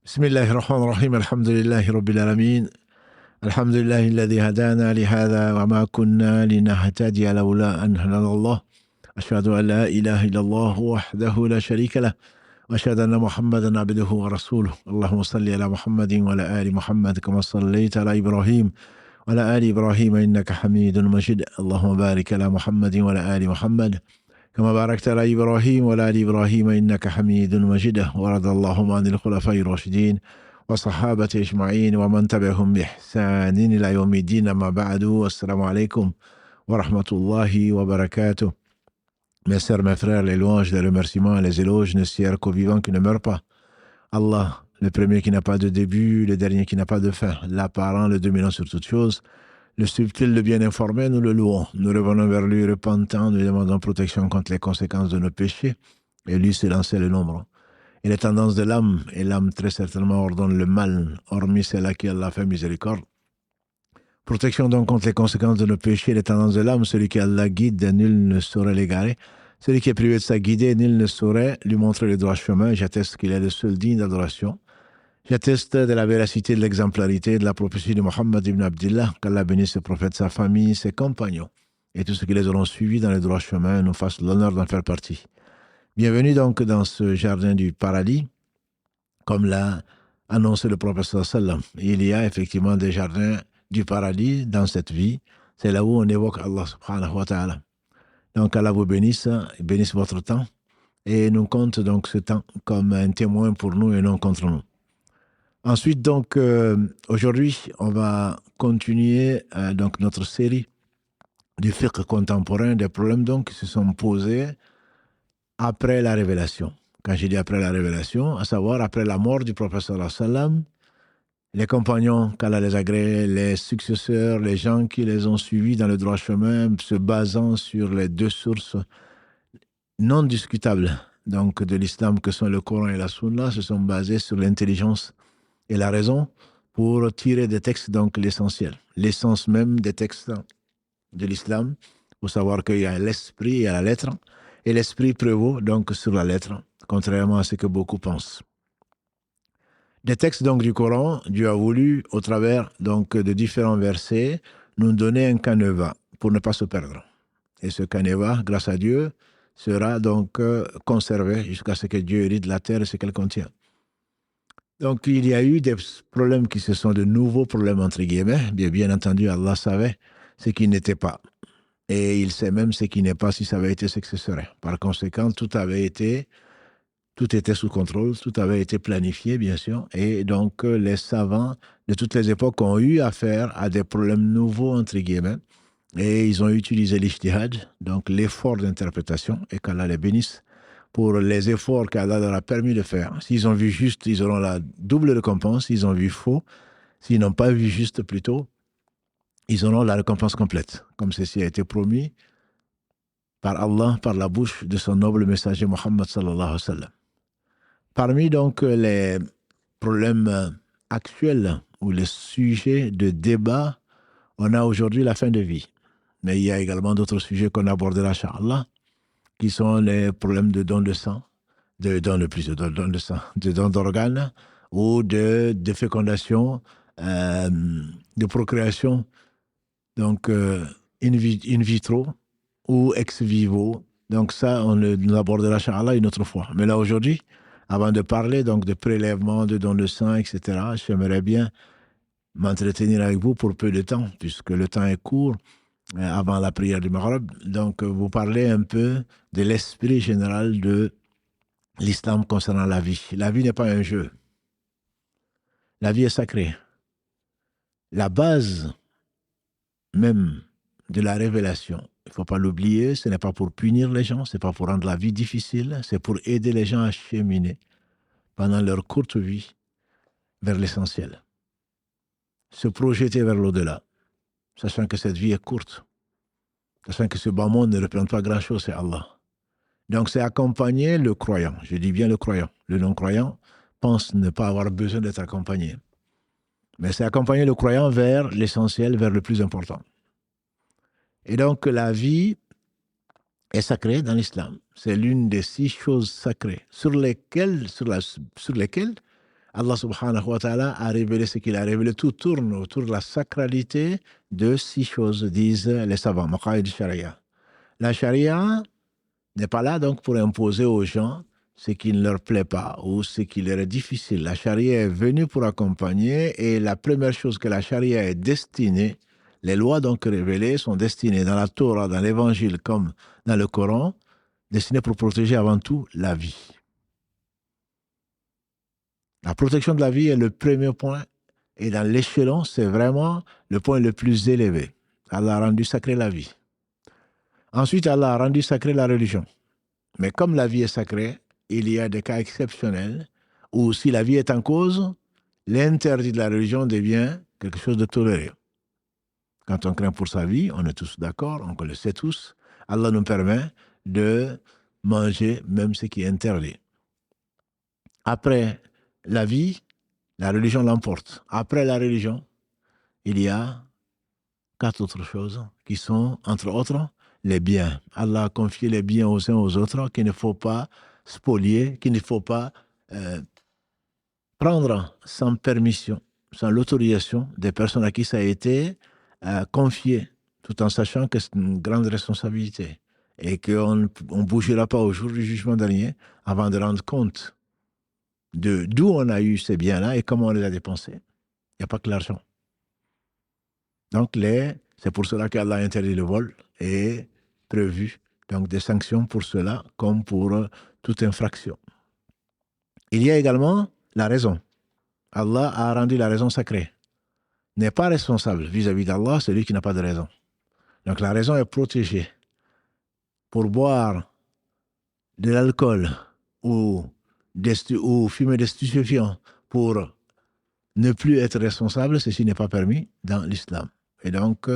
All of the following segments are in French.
بسم الله الرحمن الرحيم الحمد لله رب العالمين الحمد لله الذي هدانا لهذا وما كنا لنهتدي لولا أن هدانا الله أشهد أن لا إله إلا الله وحده لا شريك له وأشهد أن محمدا عبده ورسوله اللهم صل على محمد وعلى آل محمد كما صليت على إبراهيم وعلى آل إبراهيم إنك حميد مجيد اللهم بارك على محمد وعلى آل محمد كما باركت على إبراهيم وعلى آل إبراهيم إنك حميد مجيد ورضى اللهم عن الخلفاء الراشدين وصحابة أجمعين ومن تبعهم بإحسان إلى يوم الدين أما بعد السلام عليكم ورحمة الله وبركاته. Mes sœurs, mes frères, les louanges, les remerciements, les éloges ne sirent qu'au vivant qui ne meurt pas. Allah, le premier qui n'a pas de début, le dernier qui n'a pas de fin, l'apparent, le dominant sur toutes choses, le subtil, le bien informé, nous le louons. Nous revenons vers lui repentant, nous lui demandons protection contre les conséquences de nos péchés, et lui seul en sait le nombre. Et les tendances de l'âme, et l'âme très certainement ordonne le mal, hormis celle à qui Allah fait miséricorde. Protection donc contre les conséquences de nos péchés, les tendances de l'âme, celui qui Allah guide, nul ne saurait l'égarer. Celui qui est privé de sa guidée, nul ne saurait lui montrer le droit chemin. J'atteste qu'il est le seul digne d'adoration. J'atteste de la véracité, de l'exemplarité, de la prophétie de Mohammed ibn Abdillah, qu'Allah bénisse ses prophètes, sa famille, ses compagnons, et tous ceux qui les auront suivis dans le droit chemin, nous fassent l'honneur d'en faire partie. Bienvenue donc dans ce jardin du paradis, comme l'a annoncé le prophète sallam. Il y a effectivement des jardins du paradis dans cette vie. C'est là où on évoque Allah subhanahu wa ta'ala. Donc Allah vous bénisse, bénisse votre temps, et nous compte donc ce temps comme un témoin pour nous et non contre nous. Ensuite, donc, aujourd'hui, on va continuer donc notre série du fiqh contemporain, des problèmes donc qui se sont posés après la révélation. Quand je dis après la révélation, à savoir après la mort du prophète sallallahu alayhi wa sallam, les compagnons qu'Allah les agrée, les successeurs, les gens qui les ont suivis dans le droit chemin, se basant sur les deux sources non discutables donc de l'islam que sont le Coran et la Sunna, se sont basés sur l'intelligence et la raison pour tirer des textes, donc l'essentiel, l'essence même des textes de l'islam. Il faut savoir qu'il y a l'esprit et la lettre, et l'esprit prévaut donc sur la lettre, contrairement à ce que beaucoup pensent. Des textes donc du Coran, Dieu a voulu, au travers donc de différents versets, nous donner un canevas pour ne pas se perdre. Et ce canevas, grâce à Dieu, sera donc conservé jusqu'à ce que Dieu hérite la terre et ce qu'elle contient. Donc, il y a eu des problèmes qui se sont de nouveaux problèmes, entre guillemets. Bien entendu, Allah savait ce qui n'était pas. Et il sait même ce qui n'est pas si ça avait été ce que ce serait. Par conséquent, tout était sous contrôle, tout avait été planifié, bien sûr. Et donc, les savants de toutes les époques ont eu affaire à des problèmes nouveaux, entre guillemets. Et ils ont utilisé l'ijtihad, donc l'effort d'interprétation, et qu'Allah les bénisse pour les efforts qu'Allah leur a permis de faire. S'ils ont vu juste, ils auront la double récompense. S'ils ont vu faux, s'ils n'ont pas vu juste plutôt, ils auront la récompense complète, comme ceci a été promis par Allah, par la bouche de son noble messager Mohammed sallallahu alayhi wa sallam. Parmi donc les problèmes actuels ou les sujets de débat, on a aujourd'hui la fin de vie. Mais il y a également d'autres sujets qu'on abordera, Inch'Allah, qui sont les problèmes de don de sang, de don d'organes ou de fécondation, de procréation, donc in vitro ou ex vivo. Donc ça, on l'abordera, Inch'Allah, une autre fois. Mais là, aujourd'hui, avant de parler donc de prélèvement, de don de sang, etc., j'aimerais bien m'entretenir avec vous pour peu de temps, puisque le temps est court, avant la prière du Maghrib. Donc, vous parlez un peu de l'esprit général de l'islam concernant la vie. La vie n'est pas un jeu. La vie est sacrée. La base même de la révélation, il ne faut pas l'oublier, ce n'est pas pour punir les gens, ce n'est pas pour rendre la vie difficile, c'est pour aider les gens à cheminer pendant leur courte vie vers l'essentiel. Se projeter vers l'au-delà, sachant que cette vie est courte, sachant que ce bas monde ne représente pas grand-chose, c'est Allah. Donc, c'est accompagner le croyant. Je dis bien le croyant. Le non-croyant pense ne pas avoir besoin d'être accompagné. Mais c'est accompagner le croyant vers l'essentiel, vers le plus important. Et donc, la vie est sacrée dans l'islam. C'est l'une des 6 choses sacrées sur lesquelles Allah subhanahu wa ta'ala a révélé ce qu'il a révélé. Tout tourne autour de la sacralité de 6 choses, disent les savants. Maqaïd sharia. La charia n'est pas là donc pour imposer aux gens ce qui ne leur plaît pas ou ce qui leur est difficile. La charia est venue pour accompagner et la première chose que la charia est destinée, les lois donc révélées sont destinées dans la Torah, dans l'évangile comme dans le Coran, destinées pour protéger avant tout la vie. La protection de la vie est le premier point et dans l'échelon, c'est vraiment le point le plus élevé. Allah a rendu sacrée la vie. Ensuite, Allah a rendu sacrée la religion. Mais comme la vie est sacrée, il y a des cas exceptionnels où si la vie est en cause, l'interdit de la religion devient quelque chose de toléré. Quand on craint pour sa vie, on est tous d'accord, on le sait tous, Allah nous permet de manger même ce qui est interdit. Après la vie, la religion l'emporte. Après la religion, il y a 4 autres choses qui sont, entre autres, les biens. Allah a confié les biens aux uns aux autres qu'il ne faut pas spolier, qu'il ne faut pas prendre sans permission, sans l'autorisation des personnes à qui ça a été confié, tout en sachant que c'est une grande responsabilité et qu'on ne bougera pas au jour du jugement dernier avant de rendre compte de d'où on a eu ces biens-là et comment on les a dépensés. Il n'y a pas que l'argent. Donc, c'est pour cela qu'Allah a interdit le vol et prévu donc, des sanctions pour cela, comme pour toute infraction. Il y a également la raison. Allah a rendu la raison sacrée. N'est pas responsable vis-à-vis d'Allah celui qui n'a pas de raison. Donc, la raison est protégée. Pour boire de l'alcool ou fumer des stupéfiants pour ne plus être responsable, ceci n'est pas permis dans l'islam. Et donc,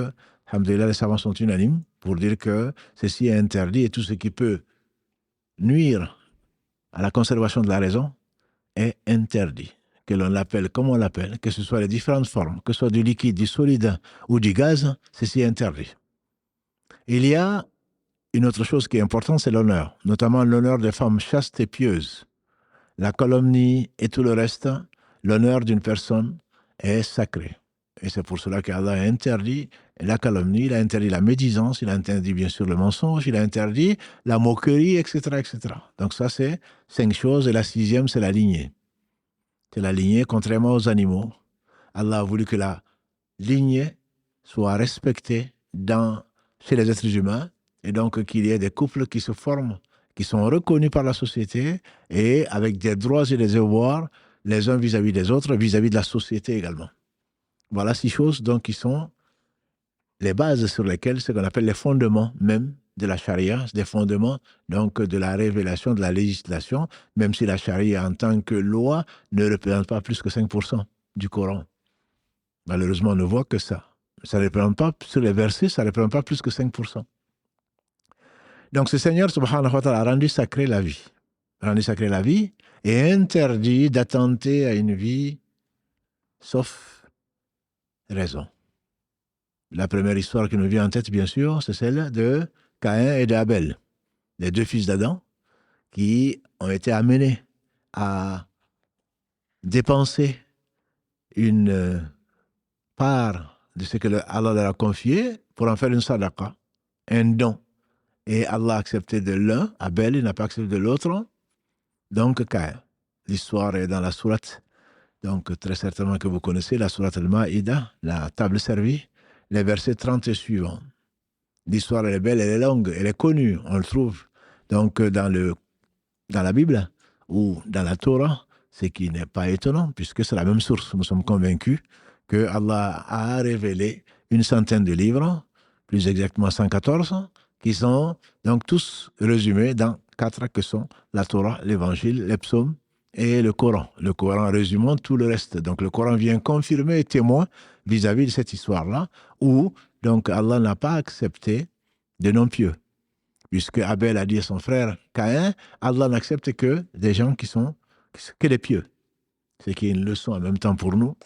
alhamdoulilah, les savants sont unanimes pour dire que ceci est interdit et tout ce qui peut nuire à la conservation de la raison est interdit. Que l'on l'appelle comme on l'appelle, que ce soit les différentes formes, que ce soit du liquide, du solide ou du gaz, ceci est interdit. Il y a une autre chose qui est importante, c'est l'honneur, notamment l'honneur des femmes chastes et pieuses. La calomnie et tout le reste, l'honneur d'une personne est sacré. Et c'est pour cela qu'Allah a interdit la calomnie, il a interdit la médisance, il a interdit bien sûr le mensonge, il a interdit la moquerie, etc., etc. Donc ça, c'est 5 choses. Et la 6e, c'est la lignée. C'est la lignée, contrairement aux animaux. Allah a voulu que la lignée soit respectée chez les êtres humains et donc qu'il y ait des couples qui se forment, qui sont reconnus par la société et avec des droits et des devoirs les uns vis-à-vis des autres, vis-à-vis de la société également. Voilà 6 choses donc qui sont les bases sur lesquelles, ce qu'on appelle les fondements même de la charia, des fondements donc de la révélation, de la législation, même si la charia en tant que loi ne représente pas plus que 5% du Coran. Malheureusement, on ne voit que ça. Ça ne représente pas, sur les versets, ça ne représente pas plus que 5%. Donc ce Seigneur, subhanahu wa ta'ala, a rendu sacrée la vie. Rendu sacrée la vie et interdit d'attenter à une vie sauf raison. La première histoire qui nous vient en tête, bien sûr, c'est celle de Caïn et d'Abel, les 2 fils d'Adam qui ont été amenés à dépenser une part de ce que Allah leur a confié pour en faire une sadaqa, un don. Et Allah a accepté de l'un, Abel, il n'a pas accepté de l'autre, donc Caïn. L'histoire est dans la sourate, donc très certainement que vous connaissez, la sourate Al-Ma'ida, la table servie, les versets 30 et suivants. L'histoire elle est belle, elle est longue, elle est connue, on le trouve donc dans la Bible ou dans la Torah, ce qui n'est pas étonnant puisque c'est la même source. Nous sommes convaincus que Allah a révélé une centaine de livres, plus exactement 114, qui sont donc tous résumés dans 4 que sont la Torah, l'Évangile, les psaumes et le Coran. Le Coran résumant tout le reste. Donc le Coran vient confirmer et témoin vis-à-vis de cette histoire-là, où donc Allah n'a pas accepté de non-pieux. Puisque Abel a dit à son frère Caïn, Allah n'accepte que des gens qui sont que des pieux. Ce qui est une leçon en même temps pour nous.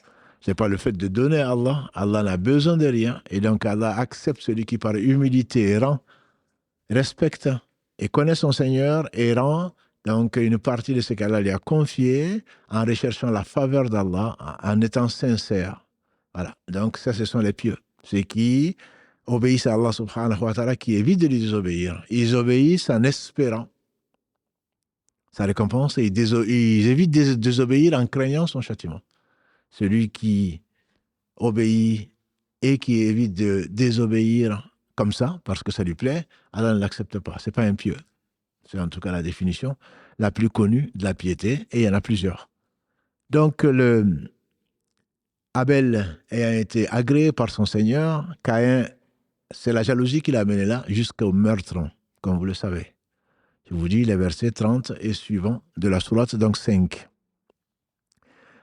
Ce n'est pas le fait de donner à Allah. Allah n'a besoin de rien. Et donc Allah accepte celui qui par humilité respecte et connaît son Seigneur et rend Donc, une partie de ce qu'Allah lui a confié en recherchant la faveur d'Allah, en étant sincère. Voilà. Donc, ça, ce sont les pieux. Ceux qui obéissent à Allah subhanahu wa ta'ala, qui évitent de lui désobéir. Ils obéissent en espérant sa récompense et ils évitent de désobéir en craignant son châtiment. Celui qui obéit et qui évite de désobéir comme ça, parce que ça lui plaît, Allah ne l'accepte pas. Ce n'est pas un pieux. C'est en tout cas la définition la plus connue de la piété, et il y en a plusieurs. Donc, Abel ayant été agréé par son Seigneur, Caïn, c'est la jalousie qui l'a amené là jusqu'au meurtre, comme vous le savez. Je vous dis les versets 30 et suivants de la sourate, donc 5.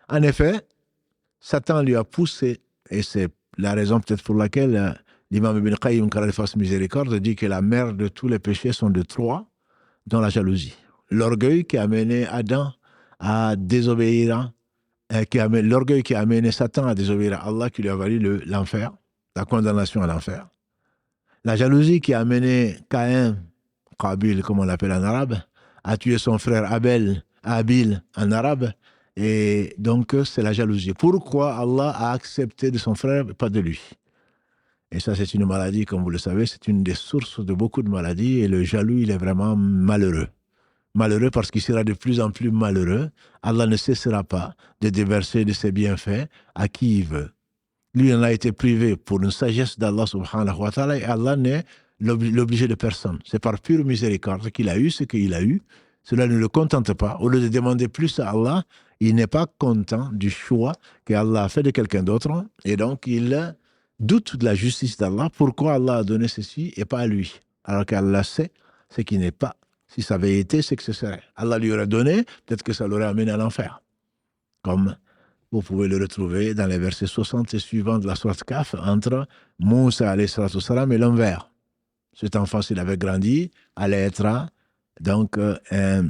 En effet, Satan lui a poussé, et c'est la raison peut-être pour laquelle l'imam Ibn Qayyim, qu'Allah lui fasse miséricorde, dit que la mère de tous les péchés sont de trois, dont la jalousie. L'orgueil qui a amené Adam à désobéir, l'orgueil qui a amené Satan à désobéir à Allah, qui lui a valu l'enfer, la condamnation à l'enfer. La jalousie qui a amené Caïn, Qabil comme on l'appelle en arabe, à tuer son frère Abil en arabe, et donc c'est la jalousie. Pourquoi Allah a accepté de son frère, pas de lui? Et ça, c'est une maladie, comme vous le savez, c'est une des sources de beaucoup de maladies, et le jaloux, il est vraiment malheureux. Malheureux parce qu'il sera de plus en plus malheureux. Allah ne cessera pas de déverser de ses bienfaits à qui il veut. Lui, il en a été privé pour une sagesse d'Allah subhanahu wa ta'ala, et Allah n'est l'obligé de personne. C'est par pure miséricorde qu'il a eu ce qu'il a eu. Cela ne le contente pas. Au lieu de demander plus à Allah, il n'est pas content du choix qu'Allah a fait de quelqu'un d'autre, et donc il doute de la justice d'Allah. Pourquoi Allah a donné ceci et pas à lui? Alors qu'Allah sait ce qui n'est pas. Si ça avait été, c'est que ce serait. Allah lui aurait donné, peut-être que ça l'aurait amené à l'enfer. Comme vous pouvez le retrouver dans les versets 60 et suivants de la sourate Kaf, entre Moussa alayhi salatu wassalam et l'homme vert. Cet enfant, s'il avait grandi, allait être donc un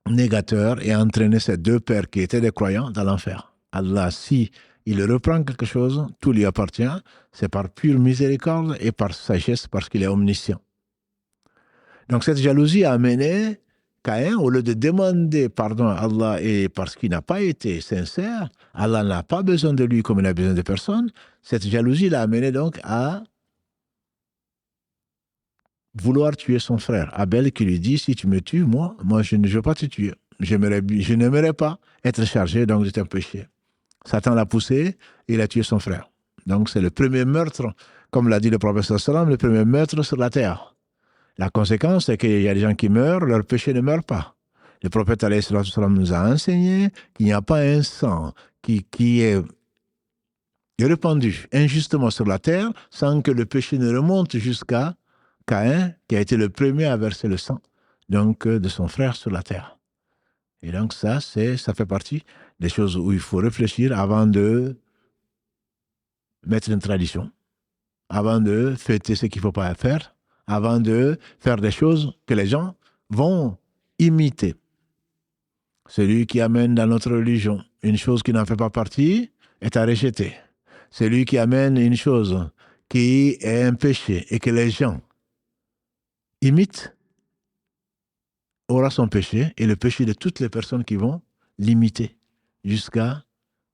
négateur et entraîner ces deux pères qui étaient des croyants dans l'enfer. Allah, si il reprend quelque chose, tout lui appartient, c'est par pure miséricorde et par sagesse, parce qu'il est omniscient. Donc cette jalousie a amené Caïn, au lieu de demander pardon à Allah, et parce qu'il n'a pas été sincère, Allah n'a pas besoin de lui comme il a besoin de personne, cette jalousie l'a amené donc à vouloir tuer son frère. Abel qui lui dit, si tu me tues, moi je ne veux pas te tuer. Je n'aimerais pas être chargé donc de ton péché. Satan l'a poussé, et il a tué son frère. Donc c'est le premier meurtre, comme l'a dit le prophète sallallahu alayhi wa sallam, le premier meurtre sur la terre. La conséquence, c'est qu'il y a des gens qui meurent, leur péché ne meurt pas. Le prophète alayhi wa sallam nous a enseigné qu'il n'y a pas un sang qui est répandu injustement sur la terre sans que le péché ne remonte jusqu'à Caïn, qui a été le premier à verser le sang donc, de son frère sur la terre. Et donc ça fait partie des choses où il faut réfléchir avant de mettre une tradition, avant de fêter ce qu'il ne faut pas faire, avant de faire des choses que les gens vont imiter. Celui qui amène dans notre religion une chose qui n'en fait pas partie est à rejeter. Celui qui amène une chose qui est un péché et que les gens imitent aura son péché et le péché de toutes les personnes qui vont l'imiter jusqu'à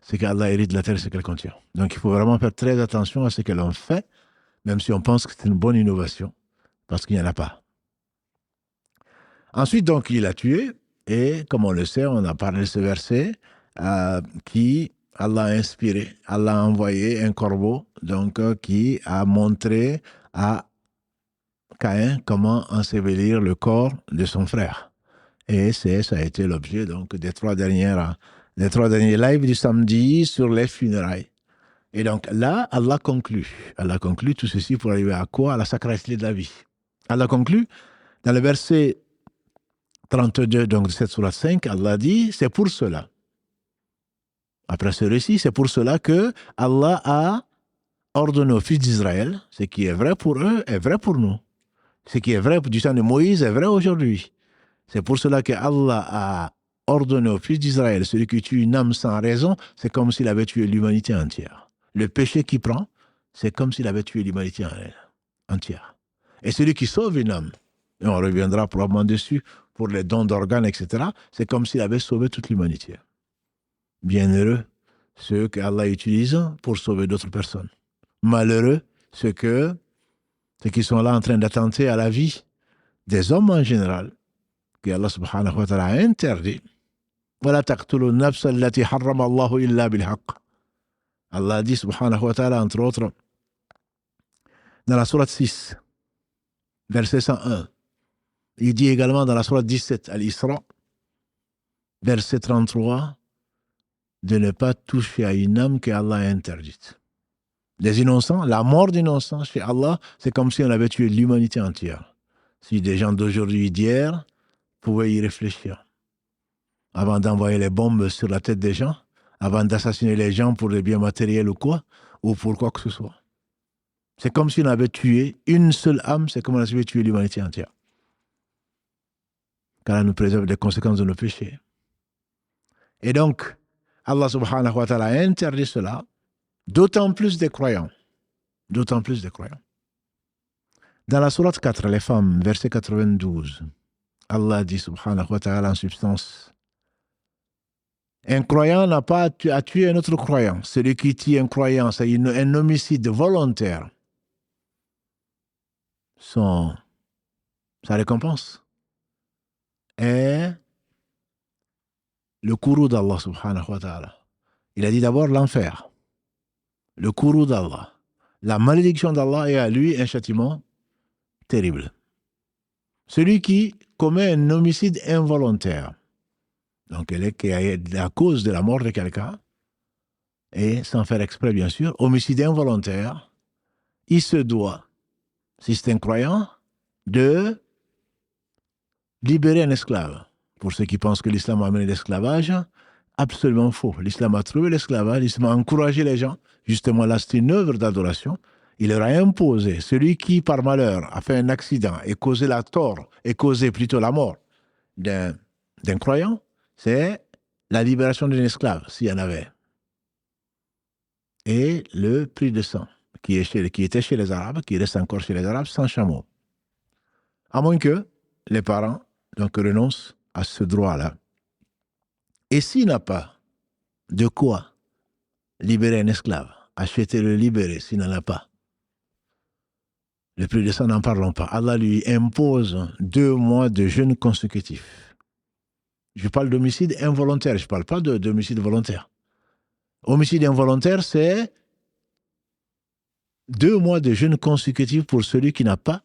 ce qu'Allah hérite de la terre et ce qu'elle contient. Donc il faut vraiment faire très attention à ce que l'on fait, même si on pense que c'est une bonne innovation, parce qu'il n'y en a pas. Ensuite, donc, il a tué, et comme on le sait, on a parlé de ce verset, qui Allah a inspiré, Allah a envoyé un corbeau, donc, qui a montré à Caïn comment ensevelir le corps de son frère. Et ça a été l'objet donc des trois derniers lives du samedi sur les funérailles. Et donc là, Allah conclut tout ceci pour arriver à quoi? À la sacralité de la vie. Allah conclut dans le verset 32 donc, de cette sourate 5, Allah dit, c'est pour cela. Après ce récit, c'est pour cela que Allah a ordonné aux fils d'Israël, ce qui est vrai pour eux est vrai pour nous. Ce qui est vrai du temps de Moïse est vrai aujourd'hui. C'est pour cela que Allah a ordonné aux fils d'Israël, celui qui tue une âme sans raison, c'est comme s'il avait tué l'humanité entière. Le péché qu'il prend, c'est comme s'il avait tué l'humanité entière. Et celui qui sauve une âme, et on reviendra probablement dessus pour les dons d'organes, etc., c'est comme s'il avait sauvé toute l'humanité. Bienheureux ceux qu'Allah utilise pour sauver d'autres personnes. Malheureux ceux qui sont là en train d'attenter à la vie des hommes en général, que Allah subhanahu wa ta'ala a interdit. وَلَا تَقْتُلُوا النَّفْسَ الَّتِي حَرَّمَ اللَّهُ إِلَّا بِالْحَقِّ. Allah dit subhanahu wa ta'ala, entre autres, dans la sourate 6, verset 101. Il dit également dans la sourate 17, Al-Isra, verset 33, de ne pas toucher à une âme qu'Allah a interdite. Les innocents, la mort d'innocents chez Allah, c'est comme si on avait tué l'humanité entière. Si des gens d'aujourd'hui et d'hier pouvaient y réfléchir, avant d'envoyer les bombes sur la tête des gens, avant d'assassiner les gens pour des biens matériels ou quoi, ou pour quoi que ce soit. C'est comme si on avait tué une seule âme, c'est comme si on avait tué l'humanité entière. Car elle nous préserve des conséquences de nos péchés. Et donc, Allah subhanahu wa ta'ala a interdit cela, d'autant plus des croyants. D'autant plus des croyants. Dans la sourate 4, les femmes, verset 92, Allah dit subhanahu wa ta'ala en substance, un croyant n'a pas à tuer un autre croyant. Celui qui tue un croyant, c'est un homicide volontaire. Sa récompense est le courroux d'Allah subhanahu wa ta'ala. Il a dit d'abord l'enfer, le courroux d'Allah, la malédiction d'Allah, et à lui un châtiment terrible. Celui qui commet un homicide involontaire, donc qui est à cause de la mort de quelqu'un, et sans faire exprès bien sûr, homicide involontaire, il se doit, si c'est un croyant, de libérer un esclave. Pour ceux qui pensent que l'islam a amené l'esclavage, absolument faux. L'islam a trouvé l'esclavage, l'islam a encouragé les gens. Justement, là, c'est une œuvre d'adoration. Il leur a imposé, celui qui, par malheur, a fait un accident et causé la tort, et causé plutôt la mort d'un croyant, c'est la libération d'un esclave, s'il y en avait. Et le prix de sang, qui était chez les Arabes, qui reste encore chez les Arabes, sans chameau. À moins que les parents donc renoncent à ce droit-là. Et s'il n'a pas de quoi libérer un esclave, acheter-le, libérer, s'il n'en a pas, le prix de sang, n'en parlons pas. Allah lui impose 2 mois de jeûne consécutif. Je parle d'homicide involontaire, je ne parle pas d'homicide volontaire. Homicide involontaire, c'est 2 mois de jeûne consécutif pour celui qui n'a pas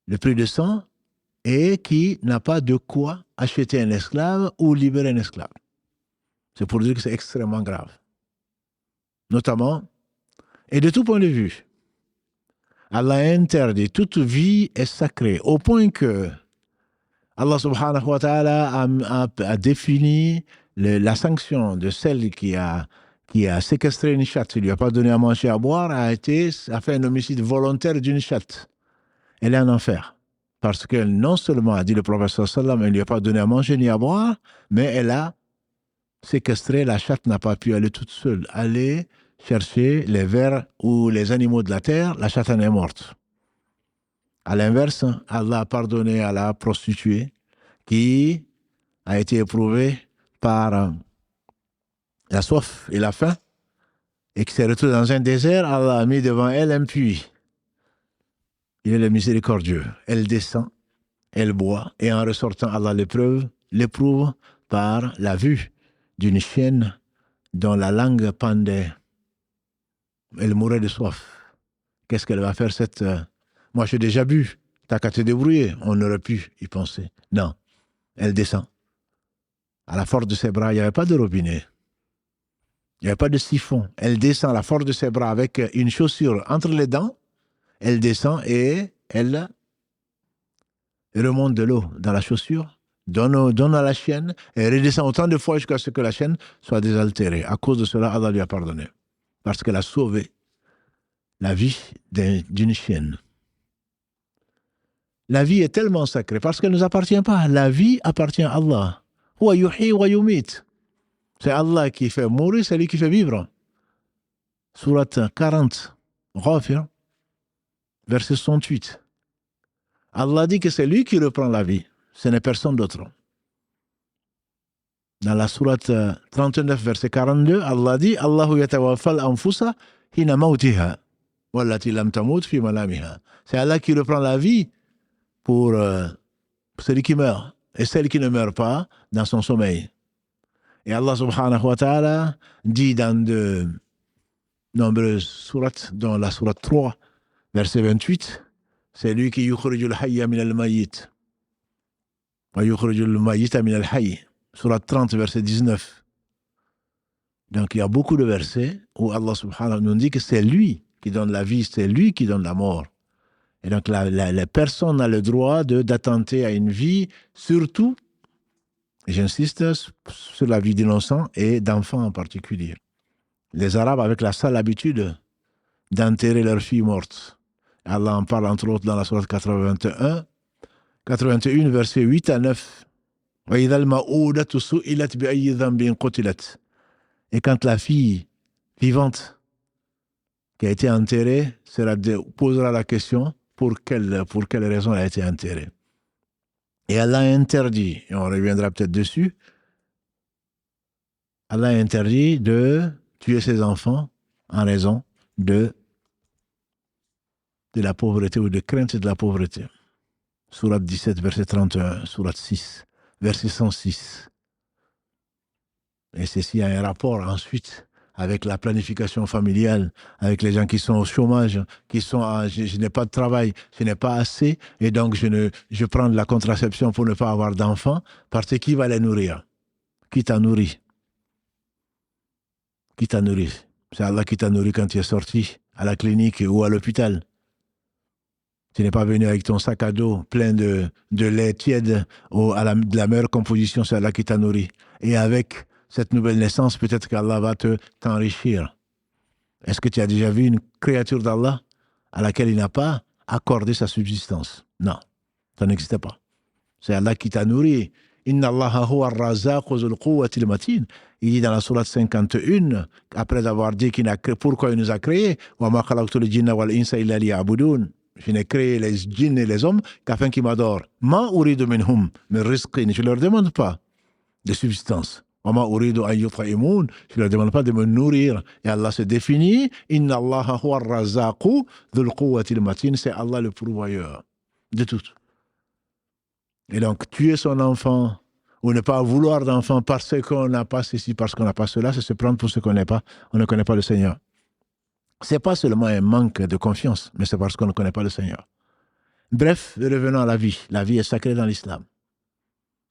le prix de sang et qui n'a pas de quoi acheter un esclave ou libérer un esclave. C'est pour dire que c'est extrêmement grave. Notamment, et de tout point de vue, Allah a interdit, toute vie est sacrée, au point que Allah subhanahu wa ta'ala a défini la sanction de celle qui a séquestré une chatte, il ne lui a pas donné à manger, à boire, a fait un homicide volontaire d'une chatte. Elle est en enfer. Parce que non seulement, a dit le prophète sallallahu alayhi wa sallam, elle ne lui a pas donné à manger ni à boire, mais elle a séquestré, la chatte n'a pas pu aller toute seule. Aller chercher les vers ou les animaux de la terre, la chatte en est morte. À l'inverse, Allah a pardonné à la prostituée qui a été éprouvée par la soif et la faim et qui s'est retrouvée dans un désert. Allah a mis devant elle un puits. Il est le miséricordieux. Elle descend, elle boit, et en ressortant, Allah l'éprouve par la vue d'une chienne dont la langue pendait. Elle mourait de soif. Qu'est-ce qu'elle va faire cette... Moi, j'ai déjà bu. T'as qu'à te débrouiller. On aurait pu y penser. Non. Elle descend. À la force de ses bras, il n'y avait pas de robinet. Il n'y avait pas de siphon. Elle descend à la force de ses bras avec une chaussure entre les dents. Elle descend et elle remonte de l'eau dans la chaussure, donne à la chienne et redescend autant de fois jusqu'à ce que la chienne soit désaltérée. À cause de cela, Allah lui a pardonné. Parce qu'elle a sauvé la vie d'une chienne. La vie est tellement sacrée parce qu'elle ne nous appartient pas. La vie appartient à Allah. Wa yuhyi wa yumit. C'est Allah qui fait mourir, c'est lui qui fait vivre. Sourate 40, Ghafir, verset 68. Allah dit que c'est lui qui reprend la vie. ce n'est personne d'autre. Dans la sourate 39, verset 42, Allah dit Allahu yatawaffal anfusa hina mautiha wallati lam tamut fi manamiha. C'est Allah qui reprend la vie pour celui qui meurt et celle qui ne meurt pas dans son sommeil. Et Allah subhanahu wa ta'ala dit dans de nombreuses sourates, dont la sourate 3, verset 28, c'est lui qui yukhrijul hayya min al-mayyit wa yukhrijul mayyita min al-hayy. Sourate 30, verset 19. Donc il y a beaucoup de versets où Allah subhanahu nous dit que c'est lui qui donne la vie, c'est lui qui donne la mort. Et donc la personne a le droit d'attenter à une vie, surtout, j'insiste, sur la vie d'innocents et d'enfants en particulier. Les Arabes avaient la sale habitude d'enterrer leurs filles mortes. Allah en parle entre autres dans la sourate 81, verset 8 à 9. Et quand la fille vivante qui a été enterrée posera la question pour quelle raison elle a été enterrée. Et Allah a interdit, et on reviendra peut-être dessus, Allah a interdit de tuer ses enfants en raison de la pauvreté ou de crainte de la pauvreté. Sourate 17, verset 31, sourate 6. Verset 106. Et ceci a un rapport ensuite avec la planification familiale, avec les gens qui sont au chômage, qui sont je n'ai pas de travail, je n'ai pas assez, et donc je prends de la contraception pour ne pas avoir d'enfants, parce que qui va les nourrir? Qui t'a nourri? Qui t'a nourri? C'est Allah qui t'a nourri quand tu es sorti à la clinique ou à l'hôpital. Tu n'es pas venu avec ton sac à dos plein de lait tiède de la meilleure composition, c'est Allah qui t'a nourri. Et avec cette nouvelle naissance, peut-être qu'Allah va t'enrichir. Est-ce que tu as déjà vu une créature d'Allah à laquelle il n'a pas accordé sa subsistance? Non, ça n'existe pas. C'est Allah qui t'a nourri. Inna Allaha huwa ar-razzaqu dhul quwwati al-matin. Il dit dans la sourate 51, après avoir dit pourquoi il nous a créés, wa ma khalaqtul jinna wal insa illa liya'budun. Je n'ai créé les djinns et les hommes qu'afin qu'ils m'adorent. Ma uridu minhum min rizqin. Je ne leur demande pas de subsistance. Wa ma uridu an yut'imun. Je ne leur demande pas de me nourrir. Et Allah se définit. Inna Allaha huwa ar-razzaqu dhul quwwati al-matin. C'est Allah le pourvoyeur de tout. Et donc, tuer son enfant ou ne pas vouloir d'enfant parce qu'on n'a pas ceci, parce qu'on n'a pas cela, c'est se prendre pour ce qu'on n'est pas. On ne connaît pas le Seigneur. Ce n'est pas seulement un manque de confiance, mais c'est parce qu'on ne connaît pas le Seigneur. Bref, revenons à la vie. La vie est sacrée dans l'islam.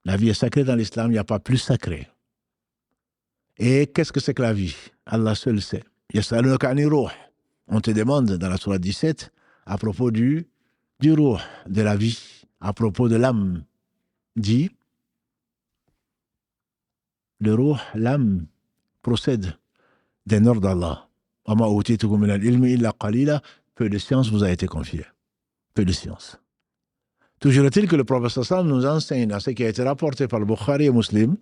La vie est sacrée dans l'islam, il n'y a pas plus sacré. Et qu'est-ce que c'est que la vie? Allah seul sait. Yas'alunaka ani ruh. On te demande dans la sourate 17 à propos du ruh, de la vie, à propos de l'âme. Dit, le ruh, l'âme, procède d'un ordre d'Allah. Peu de science vous a été confiée. Peu de science. Toujours est-il que le prophète sallam nous enseigne à ce qui a été rapporté par le Bukhari et Muslim.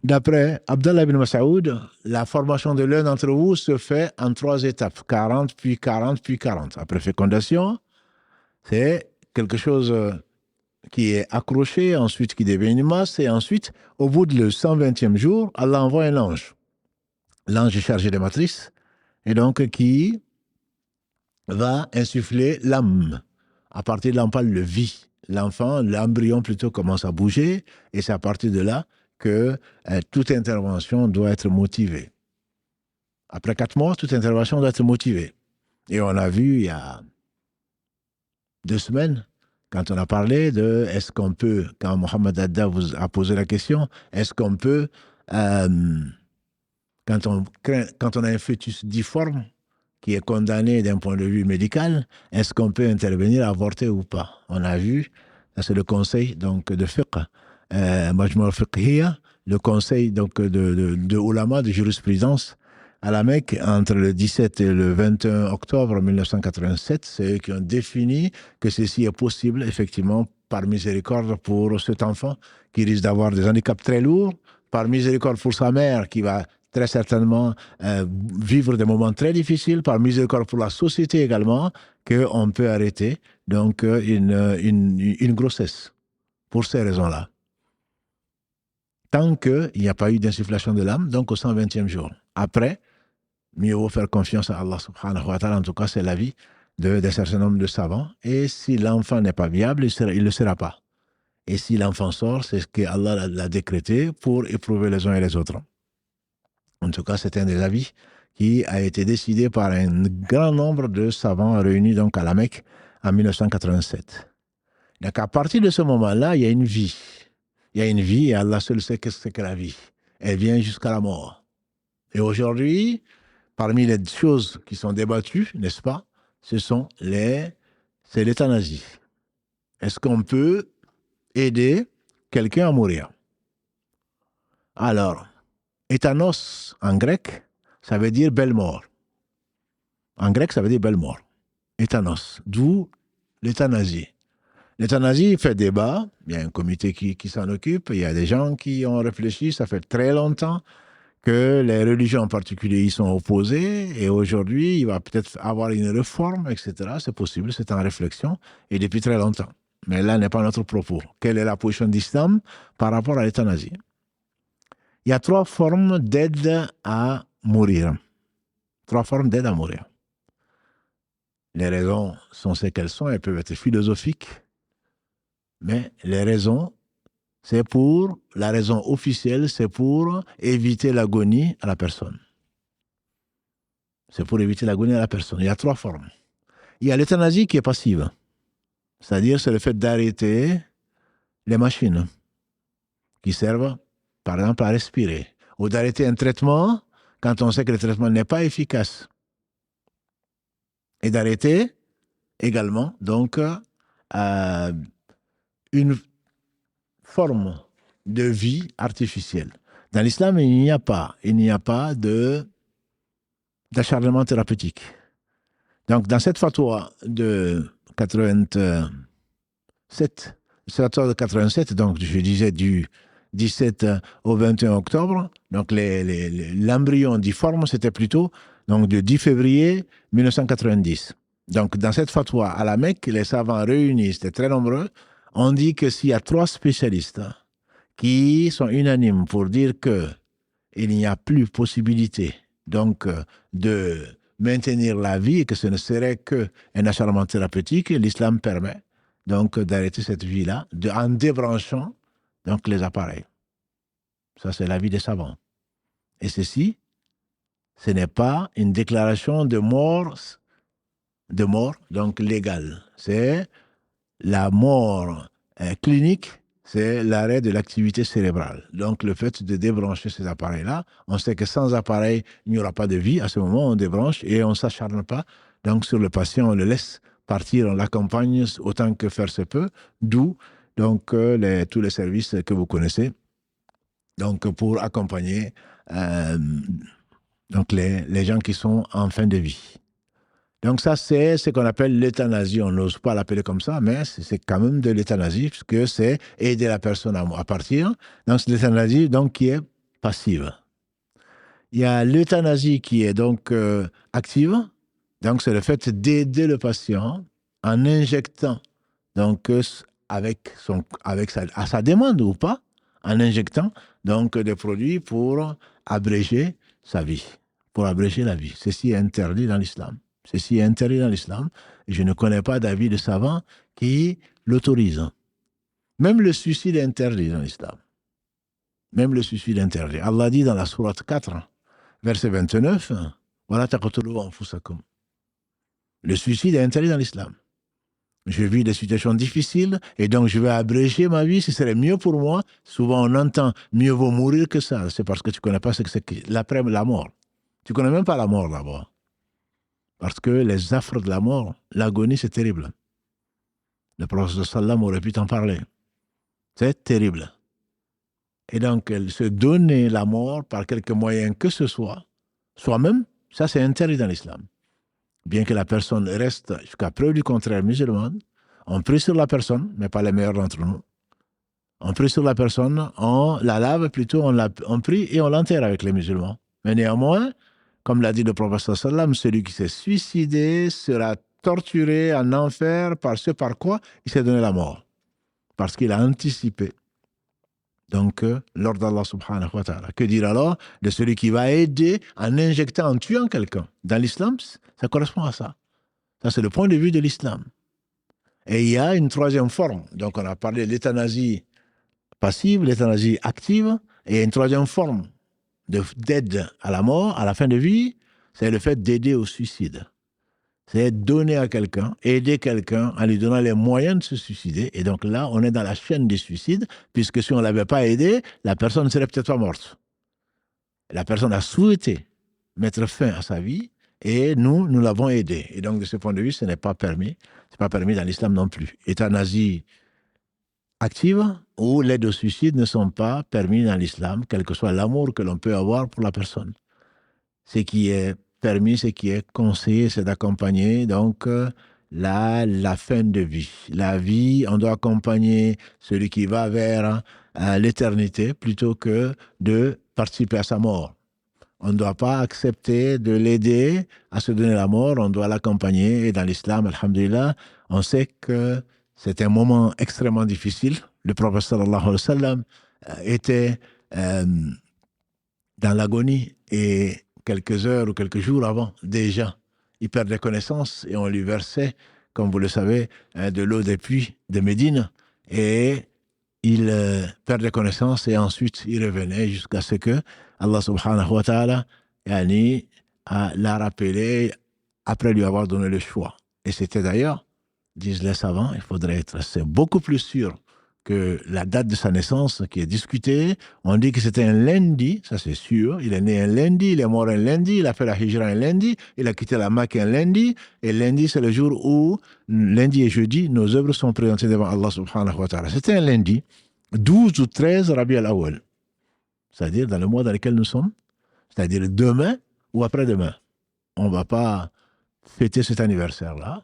D'après Abdallah ibn Mas'oud, la formation de l'un d'entre vous se fait en 3 étapes. 40, puis 40, puis 40. Après fécondation, c'est quelque chose qui est accroché, ensuite qui devient une masse, et ensuite, au bout du 120e jour, Allah envoie un ange. L'ange est chargé de matrice, et donc qui va insuffler l'âme. À partir de là, on parle de vie. L'enfant, l'embryon plutôt, commence à bouger, et c'est à partir de là que toute intervention doit être motivée. Après 4 mois, toute intervention doit être motivée. Et on a vu il y a 2 semaines, quand on a parlé de est-ce qu'on peut, quand Mohamed Adda vous a posé la question, est-ce qu'on peut, quand on a un fœtus difforme qui est condamné d'un point de vue médical, est-ce qu'on peut intervenir, avorter ou pas? On a vu, ça c'est le conseil donc, de fiqh, Majmou al-Fiqhiyya, le conseil donc, de ulama, de jurisprudence, à la Mecque, entre le 17 et le 21 octobre 1987, c'est eux qui ont défini que ceci est possible, effectivement, par miséricorde pour cet enfant qui risque d'avoir des handicaps très lourds, par miséricorde pour sa mère qui va très certainement vivre des moments très difficiles, par miséricorde pour la société également, qu'on peut arrêter donc une grossesse. pour ces raisons-là. Tant qu'il n'y a pas eu d'insufflation de l'âme, donc au 120e jour. Après, mieux vaut faire confiance à Allah subhanahu wa ta'ala. En tout cas, c'est l'avis d'un certain nombre de savants. Et si l'enfant n'est pas viable, il ne le sera pas. Et si l'enfant sort, c'est ce qu'Allah l'a décrété pour éprouver les uns et les autres. En tout cas, c'est un des avis qui a été décidé par un grand nombre de savants réunis donc à la Mecque en 1987. Donc à partir de ce moment-là, il y a une vie. Il y a une vie et Allah seul sait qu'est-ce que c'est que la vie. Elle vient jusqu'à la mort. Et aujourd'hui, parmi les choses qui sont débattues, n'est-ce pas, c'est l'euthanasie. Est-ce qu'on peut aider quelqu'un à mourir? Alors, Éthanos, en grec, ça veut dire belle mort. En grec, ça veut dire belle mort. Éthanos, d'où l'euthanasie. L'euthanasie fait débat, il y a un comité qui s'en occupe, il y a des gens qui ont réfléchi, ça fait très longtemps que les religions en particulier y sont opposées, et aujourd'hui, il va peut-être avoir une réforme, etc. C'est possible, c'est en réflexion, et depuis très longtemps. Mais là n'est pas notre propos. Quelle est la position d'Islam par rapport à l'euthanasie? Il y a 3 formes d'aide à mourir. 3 formes d'aide à mourir. Les raisons sont ce qu'elles sont, elles peuvent être philosophiques, mais les raisons, la raison officielle, c'est pour éviter l'agonie à la personne. C'est pour éviter l'agonie à la personne. Il y a 3 formes. Il y a l'euthanasie qui est passive, c'est-à-dire c'est le fait d'arrêter les machines qui servent, par exemple, à respirer, ou d'arrêter un traitement quand on sait que le traitement n'est pas efficace, et d'arrêter également donc une forme de vie artificielle. Dans l'islam, il n'y a pas d'acharnement thérapeutique. Donc, dans cette fatwa de 87, donc je disais du 17 au 21 octobre, donc l'embryon difforme, c'était plutôt donc de 10 février 1990. Donc, dans cette fatwa à la Mecque, les savants réunis, c'était très nombreux, on dit que s'il y a 3 spécialistes qui sont unanimes pour dire qu'il n'y a plus possibilité donc de maintenir la vie et que ce ne serait qu'un acharnement thérapeutique, l'islam permet donc d'arrêter cette vie-là en débranchant donc les appareils. Ça, c'est l'avis des savants. Et ceci, ce n'est pas une déclaration de mort donc légale. C'est la mort clinique, c'est l'arrêt de l'activité cérébrale. Donc, le fait de débrancher ces appareils-là, on sait que sans appareil, il n'y aura pas de vie. À ce moment, on débranche et on ne s'acharne pas. Donc, sur le patient, on le laisse partir, on l'accompagne autant que faire se peut, d'où donc tous les services que vous connaissez, donc pour accompagner donc les gens qui sont en fin de vie. Donc ça, c'est ce qu'on appelle l'euthanasie. On n'ose pas l'appeler comme ça, mais c'est quand même de l'euthanasie, puisque c'est aider la personne à partir. Donc c'est l'euthanasie donc, qui est passive. Il y a l'euthanasie qui est donc active. Donc c'est le fait d'aider le patient en injectant, donc à sa demande ou pas, en injectant donc des produits pour abréger sa vie, pour abréger la vie. Ceci est interdit dans l'islam. Ceci est interdit dans l'islam. Et je ne connais pas d'avis de savants qui l'autorisent. Même le suicide est interdit dans l'islam. Même le suicide est interdit. Allah dit dans la sourate 4, verset 29, Wala taqtulu anfusakum. Le suicide est interdit dans l'islam. Je vis des situations difficiles et donc je vais abréger ma vie, ce serait mieux pour moi. Souvent on entend mieux vaut mourir que ça. C'est parce que tu ne connais pas ce que c'est l'après la mort. Tu ne connais même pas la mort d'abord. Parce que les affres de la mort, l'agonie, c'est terrible. Le prophète sallam aurait pu t'en parler. C'est terrible. Et donc, se donner la mort par quelque moyen que ce soit, soi-même, ça c'est interdit dans l'islam. Bien que la personne reste, jusqu'à preuve du contraire, musulmane, on prie sur la personne, mais pas les meilleurs d'entre nous. On prie sur la personne, on la lave plutôt, on prie et on l'enterre avec les musulmans. Mais néanmoins, comme l'a dit le prophète sallam, celui qui s'est suicidé sera torturé en enfer par ce par quoi il s'est donné la mort. parce qu'il a anticipé. Donc, l'ordre d'Allah subhanahu wa ta'ala. Que dire alors de celui qui va aider en injectant, en tuant quelqu'un? Dans l'islam, ça correspond à ça. Ça, c'est le point de vue de l'islam. Et il y a une troisième forme. Donc, on a parlé de l'euthanasie passive, l'euthanasie active, et il y a une troisième forme d'aide à la mort, à la fin de vie, c'est le fait d'aider au suicide. C'est donner à quelqu'un, aider quelqu'un en lui donnant les moyens de se suicider. Et donc là, on est dans la chaîne des suicides, puisque si on ne l'avait pas aidé, la personne ne serait peut-être pas morte. La personne a souhaité mettre fin à sa vie, et nous l'avons aidé. Et donc, de ce point de vue, ce n'est pas permis. Ce n'est pas permis dans l'islam non plus. Euthanasie active ou l'aide au suicide ne sont pas permis dans l'islam, quel que soit l'amour que l'on peut avoir pour la personne. Ce qui est permis, ce qui est conseillé, c'est d'accompagner donc la fin de vie. La vie, on doit accompagner celui qui va vers l'éternité plutôt que de participer à sa mort. On ne doit pas accepter de l'aider à se donner la mort, on doit l'accompagner. Et dans l'islam, alhamdulillah, on sait que c'est un moment extrêmement difficile. Le prophète sallallahu alayhi wa sallam était dans l'agonie et quelques heures ou quelques jours avant, déjà, il perdait connaissance et on lui versait, comme vous le savez, de l'eau des puits de Médine et il perdait connaissance et ensuite il revenait jusqu'à ce que Allah subhanahu wa ta'ala l'a rappelé après lui avoir donné le choix. Et c'était d'ailleurs, disent les savants, il faudrait être beaucoup plus sûr que la date de sa naissance qui est discutée. On dit que c'était un lundi, ça c'est sûr. Il est né un lundi, il est mort un lundi, il a fait la hijra un lundi, il a quitté la Mecque un lundi. Et lundi, c'est le jour où, lundi et jeudi, nos œuvres sont présentées devant Allah subhanahu wa ta'ala. C'était un lundi, 12 ou 13 Rabi al-Awwal. C'est-à-dire dans le mois dans lequel nous sommes, c'est-à-dire demain ou après-demain. On ne va pas fêter cet anniversaire-là.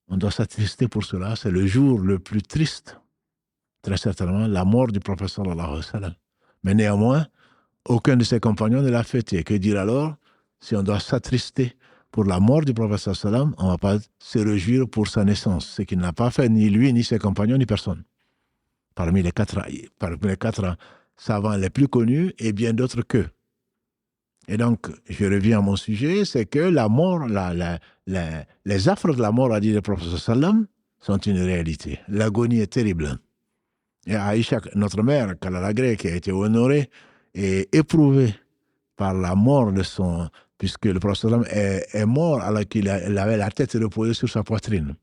On doit s'attrister pour cela. C'est le jour le plus triste, très certainement, la mort du prophète sallallahu alayhi wa sallam. Mais néanmoins, aucun de ses compagnons ne l'a fêté. Que dire alors? Si on doit s'attrister pour la mort du prophète sallallahu alayhi wa sallam, on ne va pas se réjouir pour sa naissance. Ce qu'il n'a pas fait, ni lui, ni ses compagnons, ni personne. Parmi les quatre savants les plus connus, et bien d'autres qu'eux. Et donc, je reviens à mon sujet, c'est que la mort, les affres de la mort, a dit le prophète sallam, sont une réalité. L'agonie est terrible. Et Aïcha, notre mère, Kalalagré, qui a été honorée et éprouvée par la mort de son... Puisque le prophète sallam est mort alors qu'il avait la tête reposée sur sa poitrine.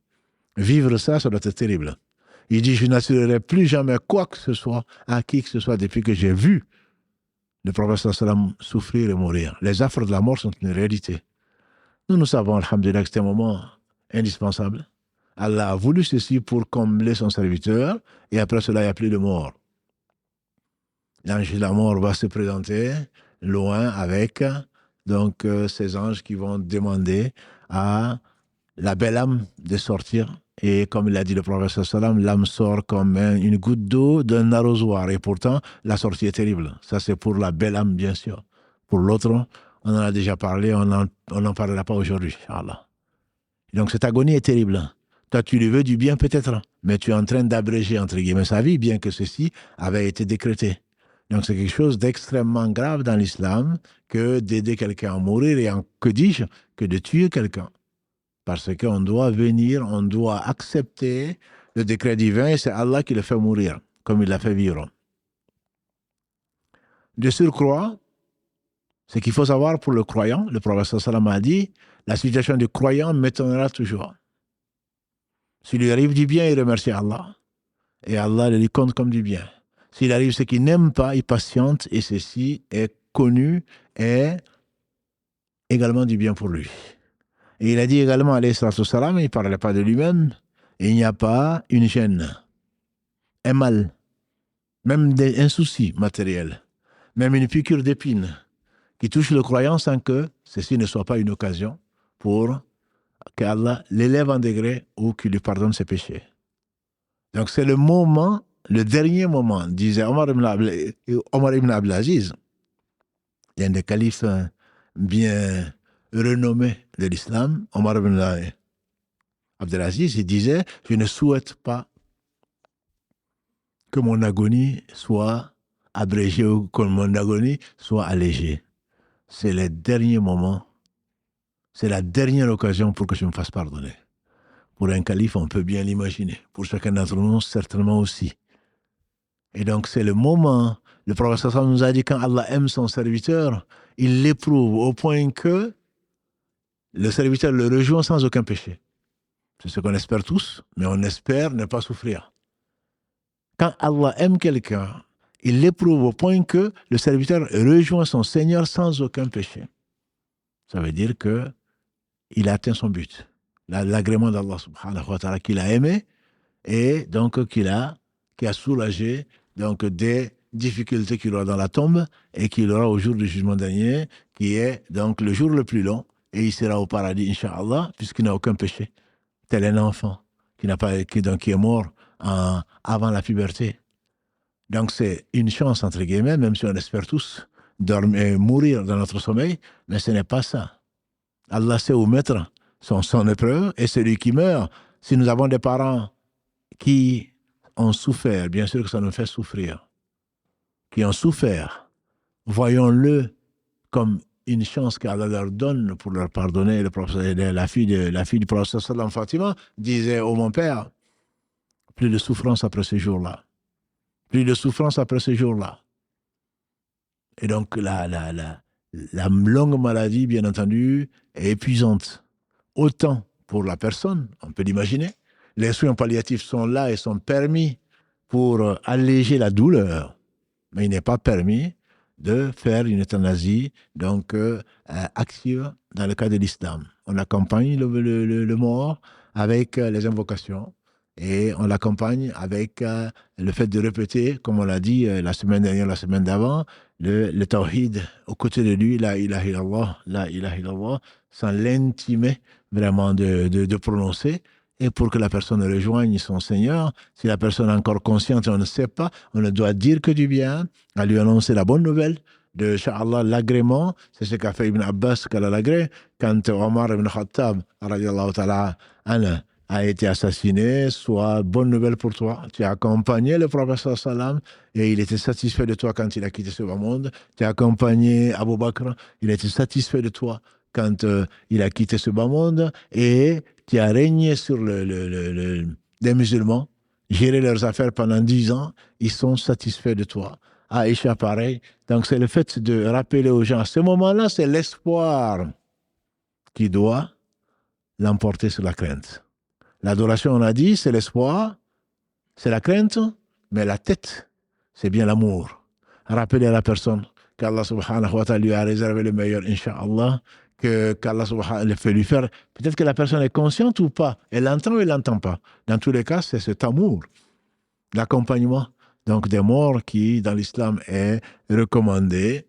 Vivre ça doit être terrible. Il dit, je n'assurerai plus jamais quoi que ce soit à qui que ce soit depuis que j'ai vu le prophète sallam souffrir et mourir. Les affres de la mort sont une réalité. Nous savons, alhamdulillah, que c'est un moment indispensable. Allah a voulu ceci pour combler son serviteur, et après cela, il n'y a plus de mort. L'ange de la mort va se présenter loin avec donc ces anges qui vont demander à la belle âme de sortir. Et comme il a dit le prophète sallam, l'âme sort comme une goutte d'eau d'un arrosoir. Et pourtant, la sortie est terrible. Ça, c'est pour la belle âme, bien sûr. Pour l'autre, on en a déjà parlé, on n'en parlera pas aujourd'hui, Inch'Allah. Donc, cette agonie est terrible. Toi, tu lui veux du bien peut-être, mais tu es en train d'abréger, entre guillemets, sa vie, bien que ceci avait été décrété. Donc, c'est quelque chose d'extrêmement grave dans l'islam que d'aider quelqu'un à mourir et, que dis-je, que de tuer quelqu'un. Parce qu'on doit venir, on doit accepter le décret divin et c'est Allah qui le fait mourir, comme il l'a fait vivre. De surcroît, ce qu'il faut savoir pour le croyant, le prophète sallam a dit, la situation du croyant m'étonnera toujours. S'il lui arrive du bien, il remercie Allah. Et Allah le lui compte comme du bien. S'il arrive ce qu'il n'aime pas, il patiente et ceci est connu et également du bien pour lui. Et il a dit également, alayhi salatu salam, il ne parlait pas de lui-même, il n'y a pas une gêne, un mal, même un souci matériel, même une piqûre d'épine qui touche le croyant sans que ceci ne soit pas une occasion pour qu'Allah l'élève en degré ou qu'il lui pardonne ses péchés. Donc c'est le moment, le dernier moment, disait Omar ibn Abdelaziz, l'un des califes bien renommé de l'islam, Omar ibn Abdelaziz, il disait, je ne souhaite pas que mon agonie soit abrégée ou que mon agonie soit allégée. C'est les derniers moments, c'est la dernière occasion pour que je me fasse pardonner. Pour un calife, on peut bien l'imaginer. Pour chacun d'entre nous, certainement aussi. Et donc, c'est le moment, le prophète nous a dit, quand Allah aime son serviteur, il l'éprouve au point que le serviteur le rejoint sans aucun péché. C'est ce qu'on espère tous, mais on espère ne pas souffrir. Quand Allah aime quelqu'un, il l'éprouve au point que le serviteur rejoint son Seigneur sans aucun péché. Ça veut dire qu'il a atteint son but. L'agrément d'Allah subhanahu wa ta'ala qu'il a aimé et donc qui a soulagé donc, des difficultés qu'il aura dans la tombe et qu'il aura au jour du jugement dernier, qui est donc le jour le plus long, et il sera au paradis, Inch'Allah, puisqu'il n'a aucun péché. Tel un enfant qui est mort avant la puberté. Donc c'est une chance, entre guillemets, même si on espère tous mourir dans notre sommeil, mais ce n'est pas ça. Allah sait où mettre son épreuve, et celui qui meurt, si nous avons des parents qui ont souffert, bien sûr que ça nous fait souffrir, qui ont souffert, voyons-le comme une chance qu'Allah leur donne pour leur pardonner. La fille du prophète sallam, Fatima, disait « Oh mon père, plus de souffrance après ce jour-là. Plus de souffrance après ce jour-là. » Et donc la longue maladie, bien entendu, est épuisante. Autant pour la personne, on peut l'imaginer. Les soins palliatifs sont là et sont permis pour alléger la douleur. Mais il n'est pas permis de faire une euthanasie donc active dans le cas de l'islam. On accompagne le mort avec les invocations et on l'accompagne avec le fait de répéter, comme on l'a dit la semaine dernière, la semaine d'avant, le tawhid aux côtés de lui, la ilaha illallah, la ilaha illallah, sans l'intimer vraiment de prononcer. Et pour que la personne rejoigne son Seigneur, si la personne est encore consciente et on ne sait pas, on ne doit dire que du bien, à lui annoncer la bonne nouvelle de, Inch'Allah, l'agrément. C'est ce qu'a fait Ibn Abbas, qu'elle a l'agré, quand Omar ibn Khattab, radiallahu ta'ala, a été assassiné, soit bonne nouvelle pour toi. Tu as accompagné le prophète sallam et il était satisfait de toi quand il a quitté ce bas monde. Tu as accompagné Abu Bakr, il était satisfait de toi quand il a quitté ce bas monde et qui a régné sur les musulmans, géré leurs affaires pendant 10 ans, ils sont satisfaits de toi. Aïcha, pareil. Donc, c'est le fait de rappeler aux gens, à ce moment-là, c'est l'espoir qui doit l'emporter sur la crainte. L'adoration, on a dit, c'est l'espoir, c'est la crainte, mais la tête, c'est bien l'amour. Rappeler à la personne qu'Allah subhanahu wa ta'ala lui a réservé le meilleur, Inch'Allah, qu'Allah subhanahu wa fait lui faire. Peut-être que la personne est consciente ou pas, elle l'entend ou elle l'entend pas. Dans tous les cas, c'est cet amour, l'accompagnement donc des morts qui, dans l'islam, est recommandé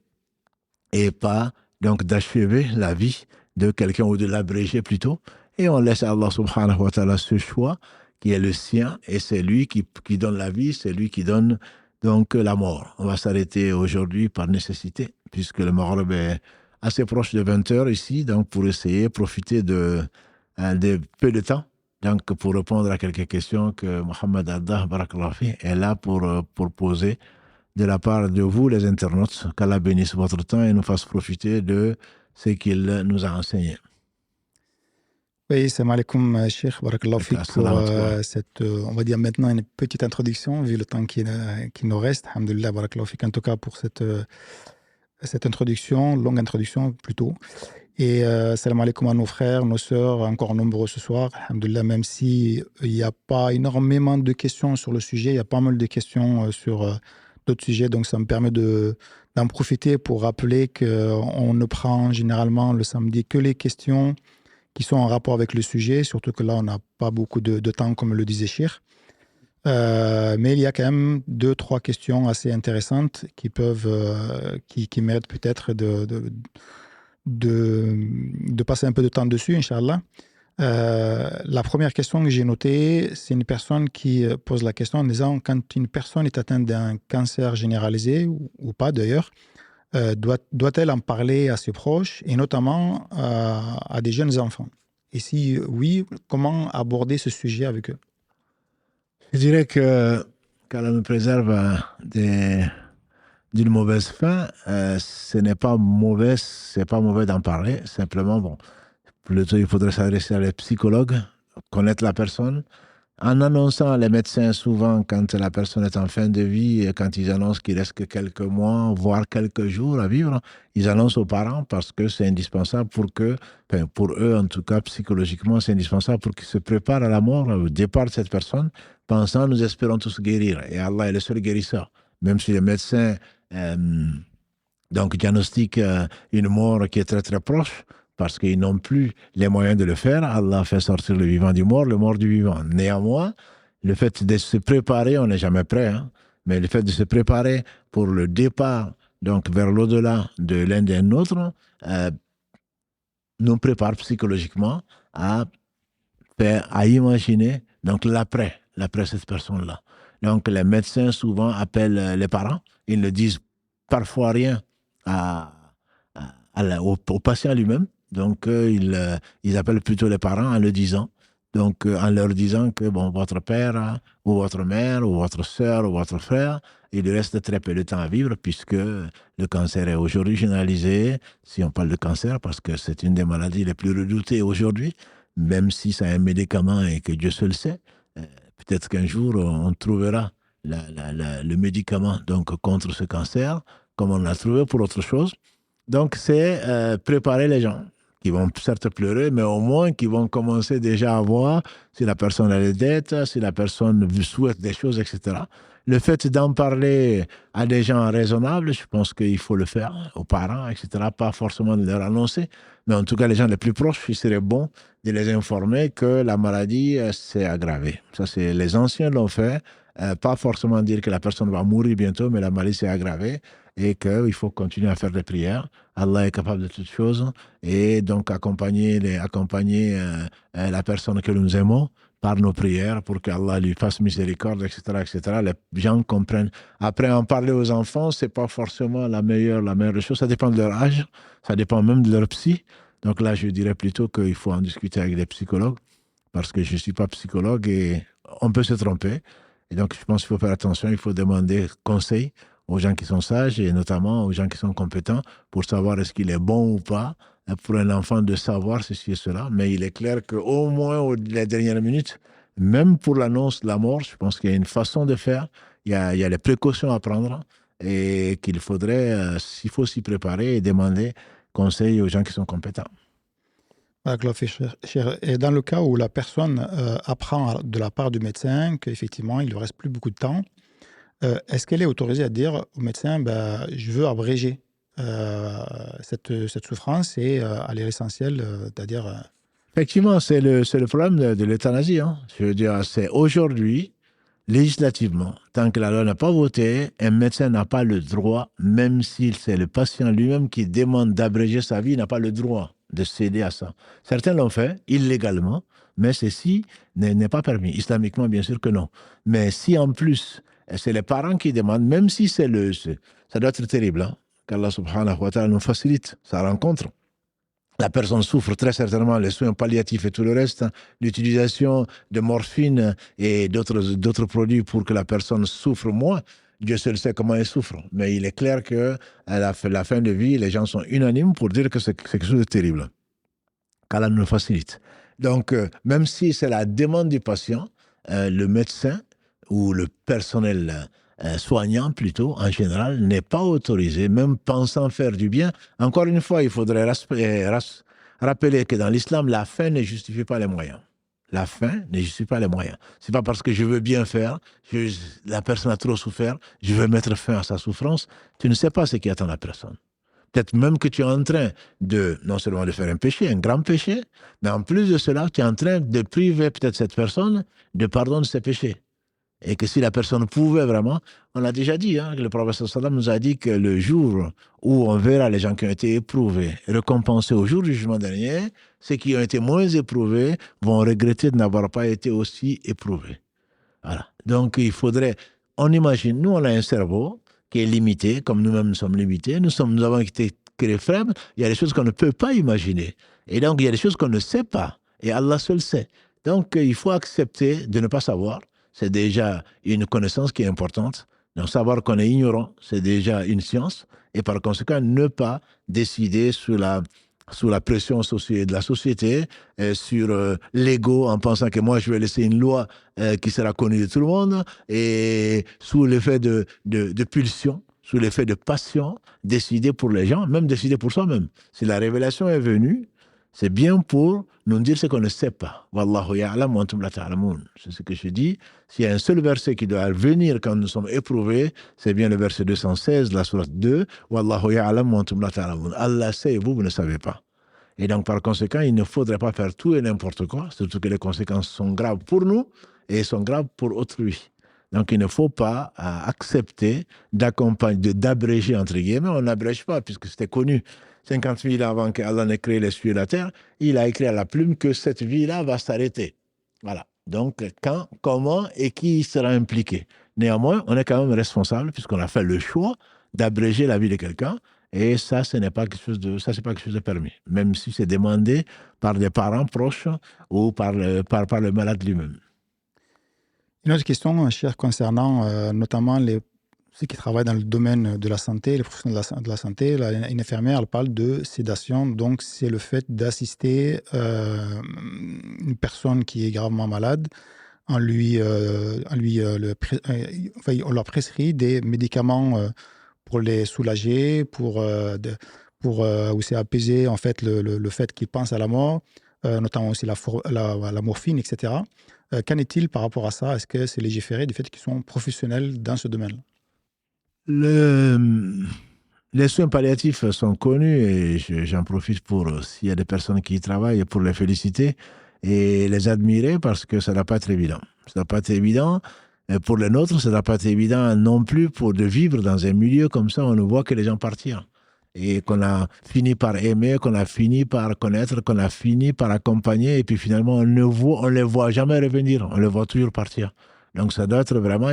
et pas donc d'achever la vie de quelqu'un ou de l'abréger plutôt. Et on laisse à Allah subhanahu wa ta'ala ce choix qui est le sien et c'est lui qui donne la vie, c'est lui qui donne donc la mort. On va s'arrêter aujourd'hui par nécessité puisque le Maghreb est assez proche de 20 heures ici, donc pour essayer, profiter de peu de temps, donc pour répondre à quelques questions que Mohamed Adda Barakallahu fi est là pour poser de la part de vous, les internautes. Qu'Allah bénisse votre temps et nous fasse profiter de ce qu'il nous a enseigné. Oui, salam alaikum, Cheikh, barakallahu fik, pour cette, on va dire maintenant, une petite introduction, vu le temps qui nous reste. Alhamdulillah, barakallahu fik, en tout cas pour cette introduction, longue introduction plutôt. Et salam alaikum à nos frères, nos sœurs, encore nombreux ce soir. Alhamdulillah, même s'il n'y a pas énormément de questions sur le sujet, il y a pas mal de questions sur d'autres sujets, donc ça me permet d'en profiter pour rappeler qu'on ne prend généralement le samedi que les questions qui sont en rapport avec le sujet, surtout que là, on n'a pas beaucoup de temps, comme le disait Cheikh. Mais il y a quand même 2-3 questions assez intéressantes qui méritent peut-être de passer un peu de temps dessus, Inch'Allah. La première question que j'ai notée, c'est une personne qui pose la question en disant, quand une personne est atteinte d'un cancer généralisé, ou pas d'ailleurs, doit-elle en parler à ses proches, et notamment à des jeunes enfants? Et si oui, comment aborder ce sujet avec eux? Je dirais que qu'Allah nous préserve d'une mauvaise fin, ce n'est pas mauvais, c'est pas mauvais d'en parler. Simplement, bon, plutôt il faudrait s'adresser à les psychologues, connaître la personne. En annonçant, les médecins, souvent, quand la personne est en fin de vie, et quand ils annoncent qu'il reste que quelques mois, voire quelques jours à vivre, ils annoncent aux parents parce que c'est indispensable pour que, enfin, pour eux en tout cas, psychologiquement, c'est indispensable pour qu'ils se préparent à la mort, au départ de cette personne, pensant, nous espérons tous guérir. Et Allah est le seul guérisseur. Même si les médecins donc diagnostiquent une mort qui est très très proche, parce qu'ils n'ont plus les moyens de le faire. Allah fait sortir le vivant du mort, le mort du vivant. Néanmoins, le fait de se préparer, on n'est jamais prêt, hein, mais le fait de se préparer pour le départ, donc vers l'au-delà de l'un d'un autre, nous prépare psychologiquement à imaginer donc l'après cette personne-là. Donc les médecins souvent appellent les parents, ils ne disent parfois rien au patient lui-même. Donc, ils appellent plutôt les parents en le disant. Donc, en leur disant que bon, votre père ou votre mère ou votre soeur ou votre frère, il lui reste très peu de temps à vivre puisque le cancer est aujourd'hui généralisé. Si on parle de cancer, parce que c'est une des maladies les plus redoutées aujourd'hui, même si ça a un médicament et que Dieu seul sait, peut-être qu'un jour, on trouvera le médicament donc, contre ce cancer, comme on l'a trouvé pour autre chose. Donc, c'est préparer les gens qui vont certes pleurer, mais au moins qui vont commencer déjà à voir si la personne a des dettes, si la personne souhaite des choses, etc. Le fait d'en parler à des gens raisonnables, je pense qu'il faut le faire aux parents, etc. Pas forcément de leur annoncer, mais en tout cas, les gens les plus proches, il serait bon de les informer que la maladie s'est aggravée. Ça, c'est les anciens l'ont fait. Pas forcément dire que la personne va mourir bientôt, mais la maladie s'est aggravée et qu'il faut continuer à faire des prières. Allah est capable de toutes choses et donc accompagner la personne que nous aimons par nos prières pour qu'Allah lui fasse miséricorde, etc., etc. Les gens comprennent. Après, en parler aux enfants, c'est pas forcément la meilleure chose. Ça dépend de leur âge, ça dépend même de leur psy. Donc là, je dirais plutôt qu'il faut en discuter avec des psychologues parce que je ne suis pas psychologue et on peut se tromper. Et donc, je pense qu'il faut faire attention, il faut demander conseil aux gens qui sont sages et notamment aux gens qui sont compétents pour savoir est-ce qu'il est bon ou pas pour un enfant de savoir ceci et cela. Mais il est clair qu'au moins aux les dernières minutes, même pour l'annonce de la mort, je pense qu'il y a une façon de faire, il y a les précautions à prendre et qu'il faudrait, s'il faut s'y préparer et demander conseil aux gens qui sont compétents. Et dans le cas où la personne apprend de la part du médecin qu'effectivement, il ne lui reste plus beaucoup de temps, est-ce qu'elle est autorisée à dire au médecin je veux abréger cette souffrance et aller à l'essentiel, c'est-à-dire. Effectivement, c'est le problème de l'euthanasie. Hein. Je veux dire, c'est aujourd'hui, législativement, tant que la loi n'a pas voté, un médecin n'a pas le droit, même si c'est le patient lui-même qui demande d'abréger sa vie, il n'a pas le droit de céder à ça. Certains l'ont fait illégalement, mais ceci n'est pas permis. Islamiquement, bien sûr que non. Mais si en plus, c'est les parents qui demandent, même si ça doit être terrible, hein, qu'Allah subhanahu wa ta'ala nous facilite sa rencontre. La personne souffre très certainement, les soins palliatifs et tout le reste, l'utilisation de morphine et d'autres produits pour que la personne souffre moins. Dieu seul sait comment elle souffre. Mais il est clair qu'à la fin de vie, les gens sont unanimes pour dire que c'est quelque chose de terrible. Qu'Allah nous le facilite. Donc, même si c'est la demande du patient, le médecin ou le personnel soignant plutôt, en général, n'est pas autorisé, même pensant faire du bien. Encore une fois, il faudrait rappeler que dans l'islam, la fin ne justifie pas les moyens. La fin ne justifie pas les moyens. C'est pas parce que je veux bien faire, la personne a trop souffert, je veux mettre fin à sa souffrance. Tu ne sais pas ce qui attend la personne. Peut-être même que tu es en train non seulement de faire un péché, un grand péché, mais en plus de cela, tu es en train de priver peut-être cette personne de pardon de ses péchés. Et que si la personne pouvait vraiment, on l'a déjà dit, hein, que le prophète sallam nous a dit que le jour où on verra les gens qui ont été éprouvés, récompensés au jour du jugement dernier, ceux qui ont été moins éprouvés vont regretter de n'avoir pas été aussi éprouvés. Voilà. Donc il faudrait, on imagine, nous on a un cerveau qui est limité, comme nous-mêmes sommes limités, nous avons été créés faibles, il y a des choses qu'on ne peut pas imaginer. Et donc il y a des choses qu'on ne sait pas, et Allah seul sait. Donc il faut accepter de ne pas savoir. c'est déjà une connaissance qui est importante. Donc, savoir qu'on est ignorant, c'est déjà une science. Et par conséquent, ne pas décider sous la pression de la société, sur l'ego, en pensant que moi, je vais laisser une loi qui sera connue de tout le monde, et sous l'effet de pulsion, sous l'effet de passion, décider pour les gens, même décider pour soi-même. Si la révélation est venue, c'est bien pour nous dire ce qu'on ne sait pas. Wallahu ya'lam wa antum la ta'lamun. C'est ce que je dis. S'il y a un seul verset qui doit venir quand nous sommes éprouvés, c'est bien le verset 216, la sourate 2. Wallahu ya'lam wa antum la ta'lamun. Allah sait et vous, vous ne savez pas. Et donc, par conséquent, il ne faudrait pas faire tout et n'importe quoi, surtout que les conséquences sont graves pour nous et sont graves pour autrui. Donc, il ne faut pas accepter d'abréger, entre guillemets. On n'abrège pas, puisque c'était connu. 50 000 avant qu'Allah n'ait créé les cieux et la terre, il a écrit à la plume que cette vie-là va s'arrêter. Voilà. Donc, quand, comment et qui sera impliqué. Néanmoins, on est quand même responsable, puisqu'on a fait le choix d'abréger la vie de quelqu'un. Et ça, ce n'est pas quelque chose pas quelque chose de permis, même si c'est demandé par des parents proches ou par le malade lui-même. Une autre question, cher, concernant notamment ceux qui travaillent dans le domaine de la santé, les professionnels de la santé. Une infirmière, elle parle de sédation, donc c'est le fait d'assister une personne qui est gravement malade. On leur prescrit des médicaments pour les soulager, pour aussi apaiser en fait le fait qu'ils pensent à la mort, notamment aussi la morphine, etc. Qu'en est-il par rapport à ça? Est-ce que c'est légiféré du fait qu'ils sont professionnels dans ce domaine-là? Les soins palliatifs sont connus et j'en profite pour, s'il y a des personnes qui y travaillent, pour les féliciter et les admirer parce que ça ne doit pas être évident. Ça ne doit pas être évident. Pour les nôtres, ça ne doit pas être évident non plus de vivre dans un milieu comme ça, on ne voit que les gens partir. Et qu'on a fini par aimer, qu'on a fini par connaître, qu'on a fini par accompagner, et puis finalement, on ne les voit jamais revenir, on les voit toujours partir. Donc ça doit être vraiment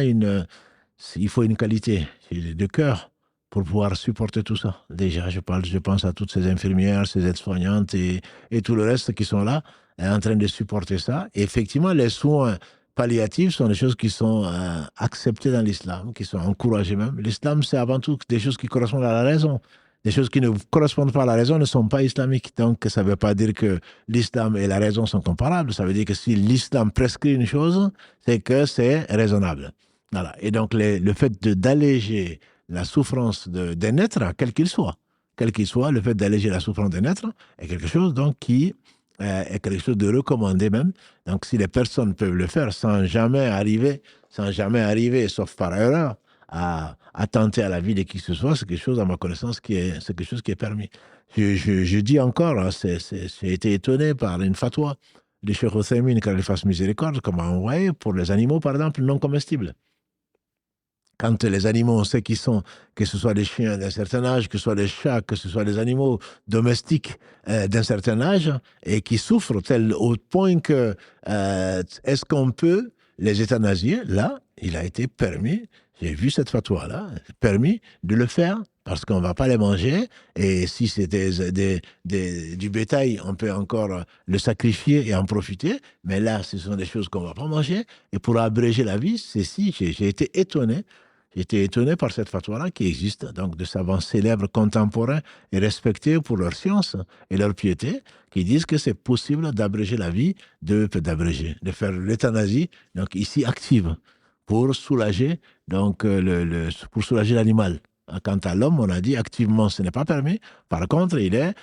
il faut une qualité de cœur pour pouvoir supporter tout ça. Déjà, je pense à toutes ces infirmières, ces aides-soignantes et tout le reste qui sont là, en train de supporter ça. Et effectivement, les soins palliatifs sont des choses qui sont acceptées dans l'islam, qui sont encouragées même. L'islam, c'est avant tout des choses qui correspondent à la raison. Des choses qui ne correspondent pas à la raison ne sont pas islamiques. Donc, ça ne veut pas dire que l'islam et la raison sont comparables. Ça veut dire que si l'islam prescrit une chose, c'est que c'est raisonnable. Voilà. Et donc, le fait d'alléger la souffrance d'un être, quel qu'il soit, le fait d'alléger la souffrance d'un être est quelque chose donc, qui est quelque chose de recommandé même. Donc, si les personnes peuvent le faire sans jamais arriver, sauf par erreur, à attenter à la vie de qui que ce soit, c'est quelque chose, à ma connaissance, c'est quelque chose qui est permis. Je dis encore, hein, j'ai été étonné par une fatwa de Cheikh Othaymin, quand il fasse miséricorde, comme envoyé pour les animaux, par exemple, non comestibles. Quand les animaux, on sait qu'ils sont, que ce soit des chiens d'un certain âge, que ce soit des chats, que ce soit des animaux domestiques d'un certain âge, et qui souffrent au point que est-ce qu'on peut les euthanasier? Là, il a été permis, j'ai vu cette fatwa-là, permis de le faire, parce qu'on ne va pas les manger, et si c'était du bétail, on peut encore le sacrifier et en profiter, mais là, ce sont des choses qu'on ne va pas manger, et pour abréger la vie, j'ai été étonné. J'étais étonné par cette fatwa-là qui existe, donc de savants célèbres, contemporains et respectés pour leur science et leur piété, qui disent que c'est possible d'abréger la vie, de faire l'euthanasie, donc ici active, pour soulager, donc, pour soulager l'animal. Quant à l'homme, on a dit activement, ce n'est pas permis. Par contre, il est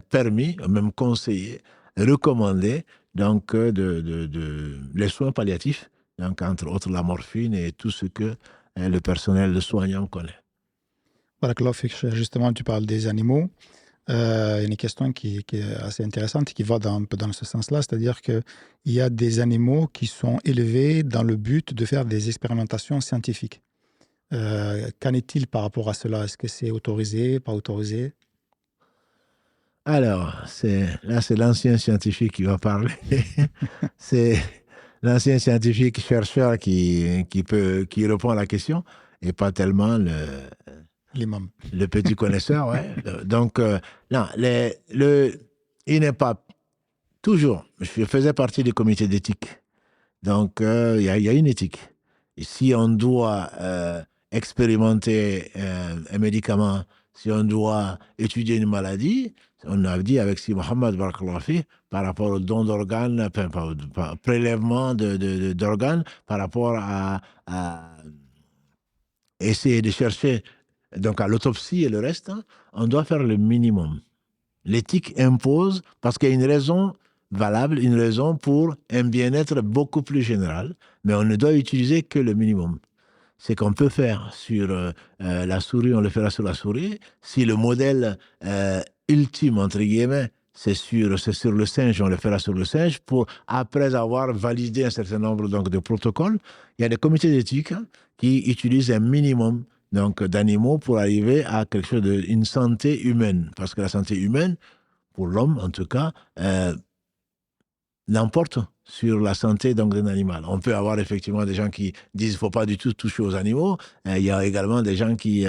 permis, même conseillé, recommandé, donc, les soins palliatifs, donc, entre autres la morphine et tout ce que le personnel soignant connaît. Barakallahu fik, justement, tu parles des animaux. Il y a une question qui est assez intéressante, qui va un peu dans ce sens-là, c'est-à-dire qu'il y a des animaux qui sont élevés dans le but de faire des expérimentations scientifiques. Qu'en est-il par rapport à cela? Est-ce que c'est autorisé, pas autorisé? Alors, c'est l'ancien scientifique qui va parler. C'est l'ancien scientifique chercheur qui répond à la question et pas tellement L'imam. le petit connaisseur. Ouais. Donc, non, il n'est pas toujours. Je faisais partie du comité d'éthique Donc, il y a une éthique. Et si on doit expérimenter un médicament, si on doit étudier une maladie, on a dit avec Si Mohamed Barakallahu fi, par rapport au don d'organes, enfin, prélèvement d'organes, par rapport à essayer de chercher, donc à l'autopsie et le reste, hein, on doit faire le minimum. L'éthique impose, parce qu'il y a une raison valable, une raison pour un bien-être beaucoup plus général, mais on ne doit utiliser que le minimum. C'est qu'on peut faire sur la souris, on le fera sur la souris. Si le modèle ultime, entre guillemets, c'est sur le singe, on le fera sur le singe, après avoir validé un certain nombre donc, de protocoles. Il y a des comités d'éthique hein, qui utilisent un minimum donc, d'animaux pour arriver à quelque chose une santé humaine. Parce que la santé humaine, pour l'homme en tout cas, l'emporte sur la santé donc d'un animal. On peut avoir effectivement des gens qui disent qu'il ne faut pas du tout toucher aux animaux. Il y a également des gens qui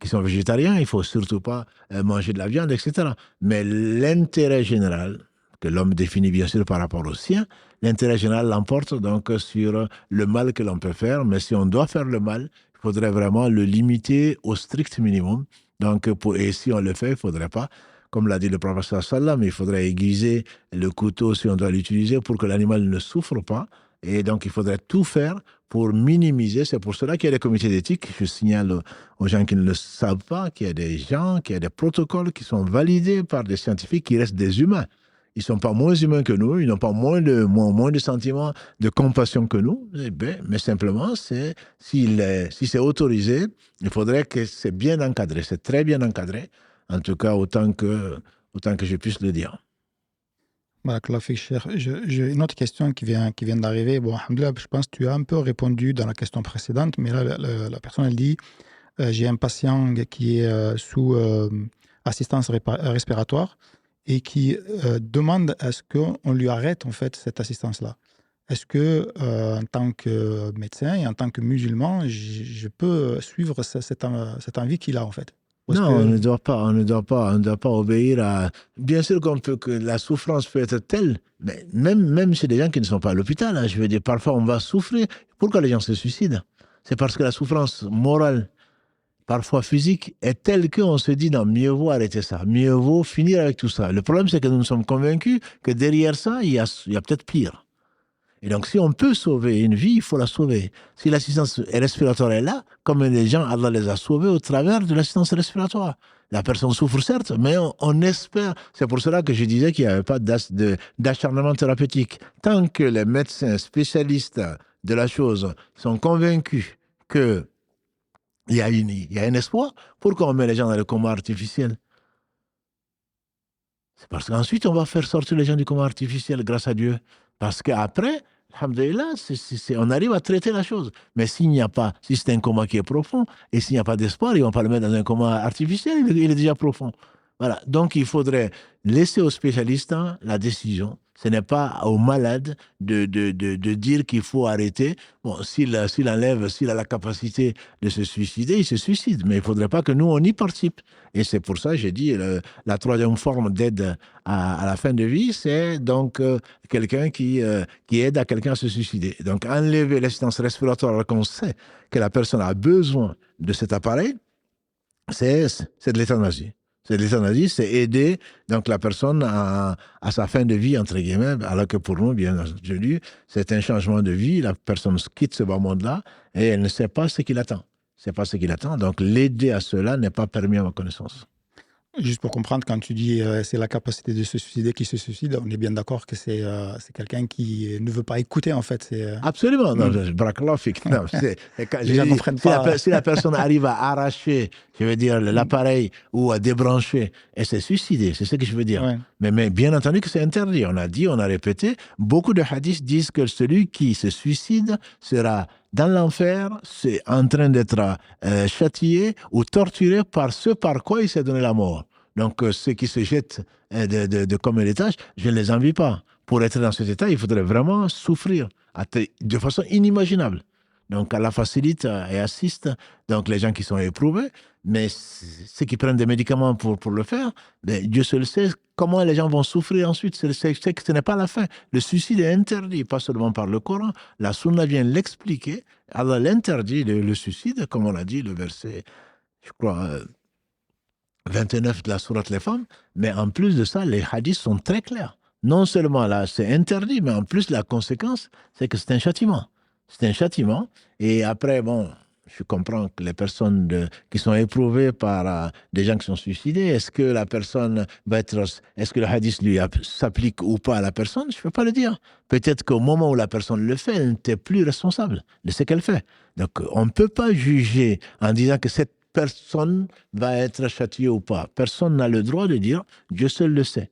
sont végétariens, il ne faut surtout pas manger de la viande, etc. Mais l'intérêt général, que l'homme définit bien sûr par rapport au sien, l'intérêt général l'emporte donc sur le mal que l'on peut faire. Mais si on doit faire le mal, il faudrait vraiment le limiter au strict minimum. Donc, et si on le fait, il ne faudrait pas, comme l'a dit le professeur Sallam, il faudrait aiguiser le couteau si on doit l'utiliser pour que l'animal ne souffre pas. Et donc, il faudrait tout faire pour minimiser. C'est pour cela qu'il y a des comités d'éthique. Je signale aux gens qui ne le savent pas qu'il y a des gens, qu'il y a des protocoles qui sont validés par des scientifiques qui restent des humains. Ils ne sont pas moins humains que nous, ils n'ont pas moins de sentiments de compassion que nous. Mais simplement, si c'est autorisé, il faudrait que c'est bien encadré, c'est très bien encadré. En tout cas, autant que je puisse le dire. Barakallah fik, cher. J'ai une autre question qui vient d'arriver. Bon, alhamdoulilah, je pense que tu as un peu répondu dans la question précédente, mais là, la personne, elle dit j'ai un patient qui est sous assistance respiratoire et qui demande à ce qu'on lui arrête en fait cette assistance-là. Est-ce que, en tant que médecin et en tant que musulman, je peux suivre cette envie qu'il a en fait? Non, on ne doit pas obéir à. Bien sûr que la souffrance peut être telle, mais même chez des gens qui ne sont pas à l'hôpital, hein, je veux dire, parfois on va souffrir. Pourquoi les gens se suicident? C'est parce que la souffrance morale, parfois physique, est telle qu'on se dit non, mieux vaut arrêter ça, mieux vaut finir avec tout ça. Le problème, c'est que nous sommes convaincus que derrière ça, il y a peut-être pire. Et donc, si on peut sauver une vie, il faut la sauver. Si l'assistance respiratoire est là, comme les gens, Allah les a sauvés au travers de l'assistance respiratoire. La personne souffre certes, mais on espère. C'est pour cela que je disais qu'il n'y avait pas d'acharnement thérapeutique. Tant que les médecins spécialistes de la chose sont convaincus qu'il y a un espoir, pourquoi on met les gens dans le coma artificiel? C'est parce qu'ensuite, on va faire sortir les gens du coma artificiel, grâce à Dieu. Parce qu'après, alhamdoulilah, on arrive à traiter la chose. Mais s'il n'y a pas, si c'est un coma qui est profond, et s'il n'y a pas d'espoir, ils ne vont pas le mettre dans un coma artificiel, il est déjà profond. Voilà. Donc, il faudrait laisser aux spécialistes hein, la décision. Ce n'est pas aux malades de dire qu'il faut arrêter. Bon, s'il a la capacité de se suicider, il se suicide. Mais il ne faudrait pas que nous, on y participe. Et c'est pour ça que j'ai dit, la troisième forme d'aide à la fin de vie, c'est donc quelqu'un qui aide à quelqu'un à se suicider. Donc, enlever l'assistance respiratoire alors qu'on sait que la personne a besoin de cet appareil, c'est de l'euthanasie. C'est de l'euthanasie, c'est aider donc, la personne à sa fin de vie, entre guillemets, alors que pour nous, bien entendu, c'est un changement de vie. La personne quitte ce bas monde-là et elle ne sait pas ce qui l'attend. C'est pas ce qui l'attend. Donc, l'aider à cela n'est pas permis à ma connaissance. Juste pour comprendre, quand tu dis c'est la capacité de se suicider qui se suicide, on est bien d'accord que c'est quelqu'un qui ne veut pas écouter, en fait. Absolument. Non, barakallahu fik. Non, si la personne arrive à arracher, je veux dire, l'appareil ou à débrancher, elle s'est suicidée, c'est ce que je veux dire. Ouais. Mais bien entendu que c'est interdit. On a dit, on a répété. Beaucoup de hadiths disent que celui qui se suicide sera dans l'enfer, c'est en train d'être châtié ou torturé par ce par quoi il s'est donné la mort. Donc, ceux qui se jettent de comme les tâches, je ne les envie pas. Pour être dans cet état, il faudrait vraiment souffrir de façon inimaginable. Donc, Allah facilite et assiste donc, les gens qui sont éprouvés, mais ceux qui prennent des médicaments pour le faire, ben, Dieu seul sait comment les gens vont souffrir ensuite. C'est que ce n'est pas la fin. Le suicide est interdit, pas seulement par le Coran. La Sunna vient l'expliquer. Allah l'interdit, le suicide, comme on l'a dit, le verset, je crois, 29 de la sourate Les Femmes. Mais en plus de ça, les hadiths sont très clairs. Non seulement là, c'est interdit, mais en plus, la conséquence, c'est que c'est un châtiment. C'est un châtiment. Et après, bon, je comprends que les personnes qui sont éprouvées par des gens qui sont suicidés, est-ce que la personne va être... Est-ce que le hadith lui s'applique ou pas à la personne? Je ne peux pas le dire. Peut-être qu'au moment où la personne le fait, elle n'était plus responsable de ce qu'elle fait. Donc, on ne peut pas juger en disant que cette personne va être châtiée ou pas. Personne n'a le droit de dire, Dieu seul le sait.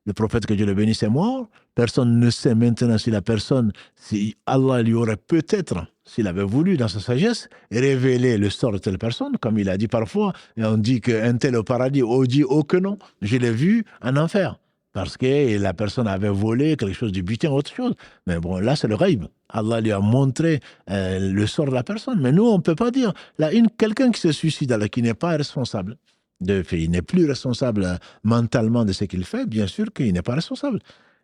Le prophète, que Dieu le bénisse, est mort. Personne ne sait maintenant si la personne, si Allah lui aurait peut-être, s'il avait voulu, dans sa sagesse, révéler le sort de telle personne, comme il a dit parfois, et on dit qu'un tel au paradis, on dit oh que non, je l'ai vu en enfer, parce que la personne avait volé quelque chose du butin, autre chose. Mais bon, là, c'est le ghaib. Allah lui a montré le sort de la personne. Mais nous, on ne peut pas dire. Là, quelqu'un qui se suicide, alors, qui n'est pas responsable, il n'est plus responsable mentalement de ce qu'il fait, bien sûr qu'il n'est pas responsable.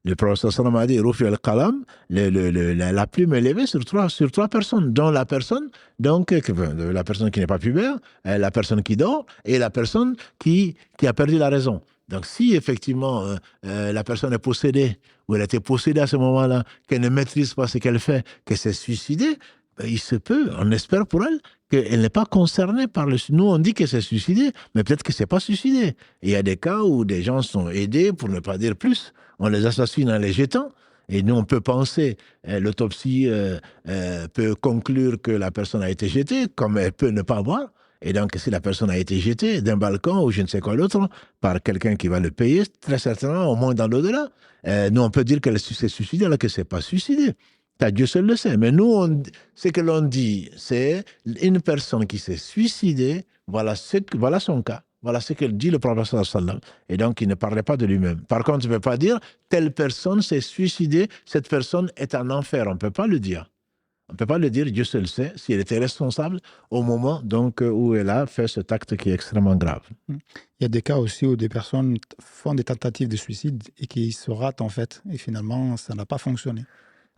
Le prophète sallam a dit, Rufi al-Qalam, la plume est levée sur trois personnes, dont la personne, donc, la personne qui n'est pas pubère, la personne qui dort, et la personne qui a perdu la raison. Donc, si effectivement la personne est possédée, ou elle a été possédée à ce moment-là, qu'elle ne maîtrise pas ce qu'elle fait, qu'elle s'est suicidée, ben, il se peut, on espère pour elle, qu'elle n'est pas concernée par le... Nous, on dit qu'elle s'est suicidée, mais peut-être qu'elle ne s'est pas suicidée. Et il y a des cas où des gens sont aidés, pour ne pas dire plus. On les assassine en les jetant. Et nous, on peut penser, l'autopsie peut conclure que la personne a été jetée, comme elle peut ne pas avoir. Et donc, si la personne a été jetée d'un balcon ou je ne sais quoi d'autre, par quelqu'un qui va le payer, très certainement, au moins dans l'au-delà, nous, on peut dire qu'elle s'est suicidée alors qu'elle ne s'est pas suicidée. Dieu seul le sait. Mais nous, ce que l'on dit, c'est une personne qui s'est suicidée, voilà son cas. Voilà ce que dit le prophète sallallahu alayhi wa sallam. Et donc, il ne parlait pas de lui-même. Par contre, tu ne peux pas dire, telle personne s'est suicidée, cette personne est en enfer. On ne peut pas le dire. On ne peut pas le dire, Dieu seul sait, si elle était responsable au moment donc, où elle a fait cet acte qui est extrêmement grave. Il y a des cas aussi où des personnes font des tentatives de suicide et qui se ratent en fait. Et finalement, ça n'a pas fonctionné.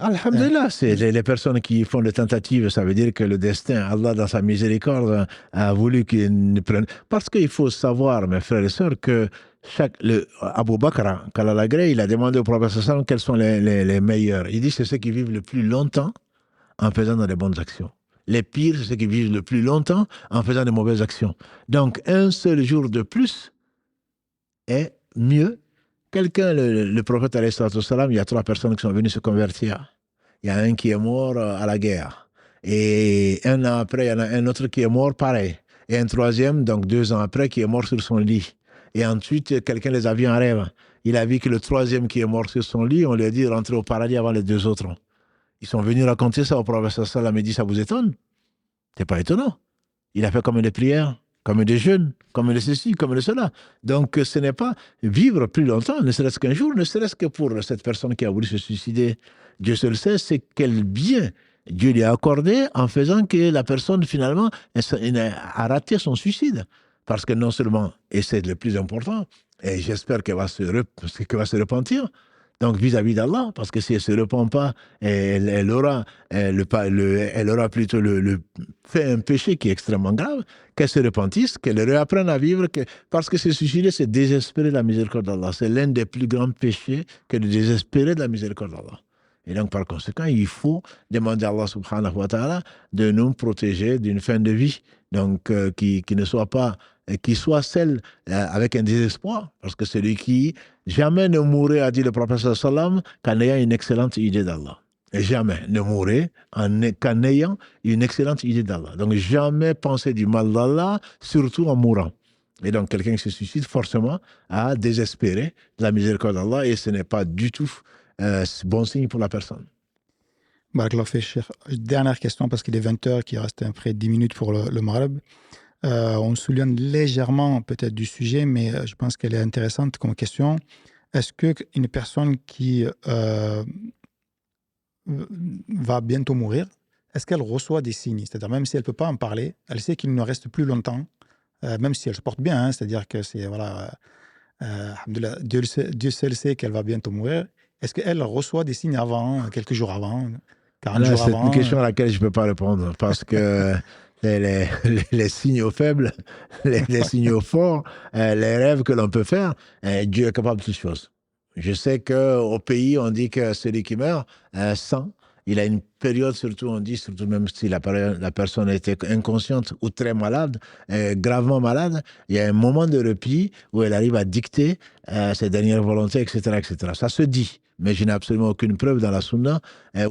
Alhamdulillah, c'est les personnes qui font des tentatives, ça veut dire que le destin, Allah dans sa miséricorde, a voulu qu'ils ne prennent. Parce qu'il faut savoir, mes frères et sœurs, que Abu Bakr, qu'Allah l'agrée, il a demandé au prophète sallam quels sont les meilleurs. Il dit c'est ceux qui vivent le plus longtemps en faisant des bonnes actions. Les pires, c'est ceux qui vivent le plus longtemps en faisant des mauvaises actions. Donc, un seul jour de plus est mieux. Quelqu'un, le prophète, alayhi salatu wassalam, il y a 3 personnes qui sont venues se convertir. Il y a un qui est mort à la guerre. Et un an après, il y en a un autre qui est mort pareil. Et un troisième, donc 2 ans après, qui est mort sur son lit. Et ensuite, quelqu'un les a vus en rêve. Il a vu que le troisième qui est mort sur son lit, on lui a dit de rentrer au paradis avant les 2 autres. Ils sont venus raconter ça au prophète sallallahu alayhi wa sallam. Il dit, ça vous étonne? C'est pas étonnant. Il a fait comme des prières, comme des jeûnes, comme de ceci, comme de cela. Donc, ce n'est pas vivre plus longtemps, ne serait-ce qu'un jour, ne serait-ce que pour cette personne qui a voulu se suicider. Dieu seul sait, c'est quel bien Dieu lui a accordé en faisant que la personne, finalement, a raté son suicide. Parce que non seulement, et c'est le plus important, et j'espère qu'elle va se repentir, donc vis-à-vis d'Allah, parce que si elle ne se repent pas, elle aura plutôt fait un péché qui est extrêmement grave, qu'elle se repentisse, qu'elle réapprenne à vivre, parce que se suicider, c'est désespérer de la miséricorde d'Allah. C'est l'un des plus grands péchés que de désespérer de la miséricorde d'Allah. Et donc, par conséquent, il faut demander à Allah subhanahu wa ta'ala de nous protéger d'une fin de vie, donc qui ne soit pas, qui soit celle avec un désespoir, parce que celui qui jamais ne mourrait, a dit le prophète sallallahu alayhi wa sallam, qu'en ayant une excellente idée d'Allah. Et jamais ne mourrait qu'en ayant une excellente idée d'Allah. Donc, jamais penser du mal d'Allah, surtout en mourant. Et donc, quelqu'un qui se suicide, forcément, a désespéré de la miséricorde d'Allah, et ce n'est pas du tout bon signe pour la personne. Barakallahu fi, Cheikh. Dernière question, parce qu'il est 20h, qu'il reste près de 10 minutes pour le Maghreb. On souligne légèrement peut-être du sujet, mais je pense qu'elle est intéressante comme question. Est-ce qu'une personne qui va bientôt mourir, est-ce qu'elle reçoit des signes? C'est-à-dire, même si elle ne peut pas en parler, elle sait qu'il ne reste plus longtemps, même si elle se porte bien, hein, c'est-à-dire que c'est, voilà, Alhamdoulilah, Dieu seul sait qu'elle va bientôt mourir. Est-ce qu'elle reçoit des signes avant, quelques jours avant, 40 Là, jours c'est une avant? question à laquelle je ne peux pas répondre parce que les signaux faibles, les signaux forts, les rêves que l'on peut faire, Dieu est capable de toutes choses. Je sais qu'au pays, on dit que celui qui meurt sent. Il a une période, surtout, on dit, surtout même si la personne était inconsciente ou très malade, gravement malade, il y a un moment de repli où elle arrive à dicter ses dernières volontés, etc., etc. Ça se dit, mais je n'ai absolument aucune preuve dans la Sunna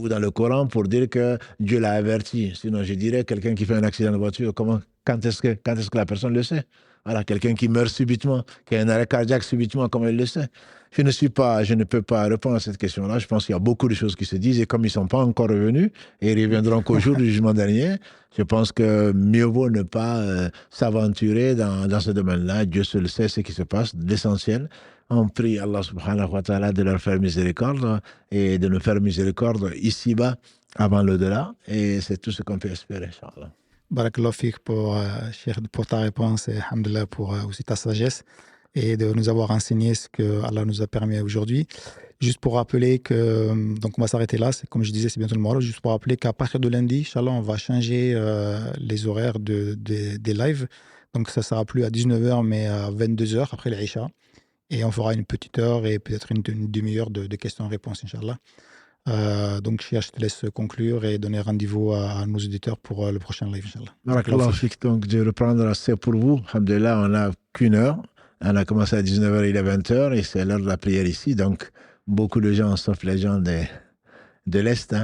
ou dans le Coran pour dire que Dieu l'a averti. Sinon, je dirais, quelqu'un qui fait un accident de voiture, quand est-ce que la personne le sait? Voilà, quelqu'un qui meurt subitement, qui a un arrêt cardiaque subitement, comment il le sait? Je ne peux pas répondre à cette question-là. Je pense qu'il y a beaucoup de choses qui se disent et comme ils ne sont pas encore revenus et ils reviendront qu'au jour du jugement dernier, je pense que mieux vaut ne pas s'aventurer dans ce domaine-là. Dieu seul sait ce qui se passe. L'essentiel, on prie Allah subhanahu wa ta'ala de leur faire miséricorde et de nous faire miséricorde ici-bas avant l'au-delà. Et c'est tout ce qu'on peut espérer, Inch'Allah. Barakallahu fik pour ta réponse et alhamdoulilah pour aussi ta sagesse et de nous avoir enseigné ce que Allah nous a permis aujourd'hui. Juste pour rappeler que, donc on va s'arrêter là, c'est comme je disais, c'est bientôt le Maroc, juste pour rappeler qu'à partir de lundi, Inch'Allah, on va changer les horaires des lives. Donc ça ne sera plus à 19h, mais à 22h après l'Aïcha. Et on fera une petite heure et peut-être une demi-heure de questions-réponses, Inch'Allah. Donc, Chia, je te laisse conclure et donner rendez-vous à nos auditeurs pour le prochain live, Inch'Allah. Barakallahu fik, donc de reprendre, c'est pour vous. Alhamdulillah, on n'a qu'une heure. On a commencé à 19h, il est 20h et c'est l'heure de la prière ici. Donc, beaucoup de gens, sauf les gens de l'Est,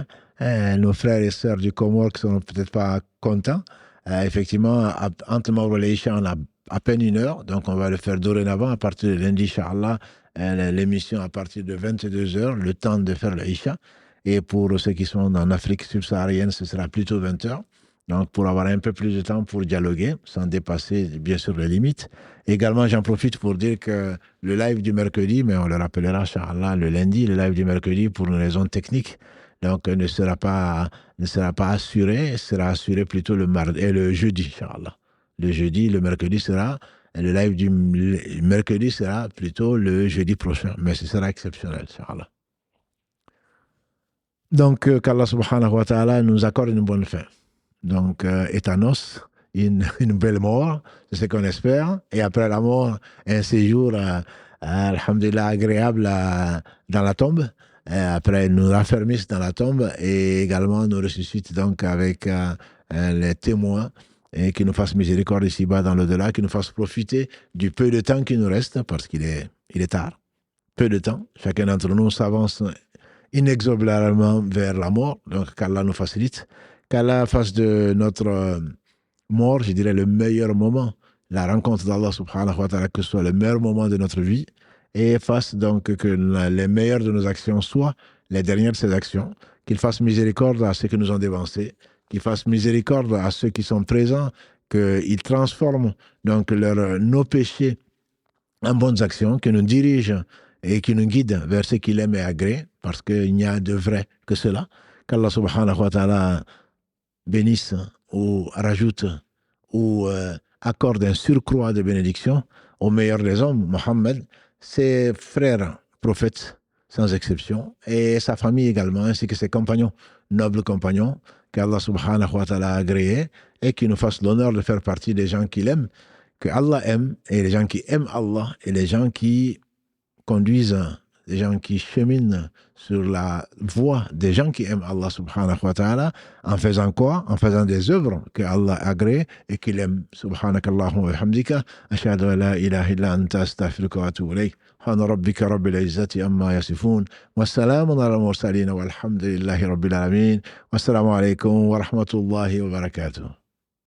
nos frères et sœurs du Comore qui sont peut-être pas contents. Effectivement, entre le Maghreb et l'Isha, on a à peine une heure. Donc, on va le faire dorénavant à partir de lundi, Inch'Allah. L'émission à partir de 22h, le temps de faire l'Isha. Et pour ceux qui sont en Afrique subsaharienne, ce sera plutôt 20h. Donc, pour avoir un peu plus de temps pour dialoguer, sans dépasser, bien sûr, les limites. Également, j'en profite pour dire que le live du mercredi, mais on le rappellera, Inch'Allah, le lundi, le live du mercredi, pour une raison technique, donc ne sera pas assuré, sera assuré plutôt le mardi et le jeudi, Inch'Allah. Le jeudi, le mercredi sera, le live du mercredi sera plutôt le jeudi prochain, mais ce sera exceptionnel, Inch'Allah. Donc, qu'Allah subhanahu wa ta'ala nous accorde une bonne fin. Donc, étanos, une belle mort, c'est ce qu'on espère. Et après la mort, un séjour, alhamdulillah, agréable dans la tombe. Après, nous raffermissent dans la tombe et également nous ressuscite donc avec les témoins et qui nous fassent miséricorde ici-bas dans l'au-delà, qui nous fassent profiter du peu de temps qui nous reste parce qu'il est tard. Peu de temps. Chacun d'entre nous s'avance inexorablement vers la mort. Donc, qu'Allah nous facilite. Qu'Allah fasse de notre mort, je dirais, le meilleur moment, la rencontre d'Allah subhanahu wa ta'ala, que ce soit le meilleur moment de notre vie, et fasse donc que les meilleures de nos actions soient les dernières de ces actions, qu'il fasse miséricorde à ceux qui nous ont dévancés, qu'il fasse miséricorde à ceux qui sont présents, qu'il transforme donc nos péchés en bonnes actions, qu'il nous dirige et qu'il nous guide vers ce qu'il aime et agrée, parce qu'il n'y a de vrai que cela. Qu'Allah subhanahu wa ta'ala bénisse ou rajoute ou accorde un surcroît de bénédiction au meilleur des hommes, Mohammed, ses frères prophètes, sans exception, et sa famille également, ainsi que ses compagnons, nobles compagnons, qu'Allah subhanahu wa ta'ala a agréé, et qui nous fasse l'honneur de faire partie des gens qu'il aime, que Allah aime, et les gens qui aiment Allah, et les gens qui conduisent, les gens qui cheminent sur la voie des gens qui aiment Allah subhanahu wa ta'ala, en faisant quoi? En faisant des œuvres que Allah agrée et qu'il aime. Subhanakallahumma wa bihamdika, ashhadu an la ilaha illa anta astaghfiruka wa atubu ilayk. Subhana rabbika rabbil izzati amma yasifun. Wassalamun ala al-mursalin walhamdulillahi rabbil alamin. Wassalamu alaykum wa rahmatullahi wa barakatuh.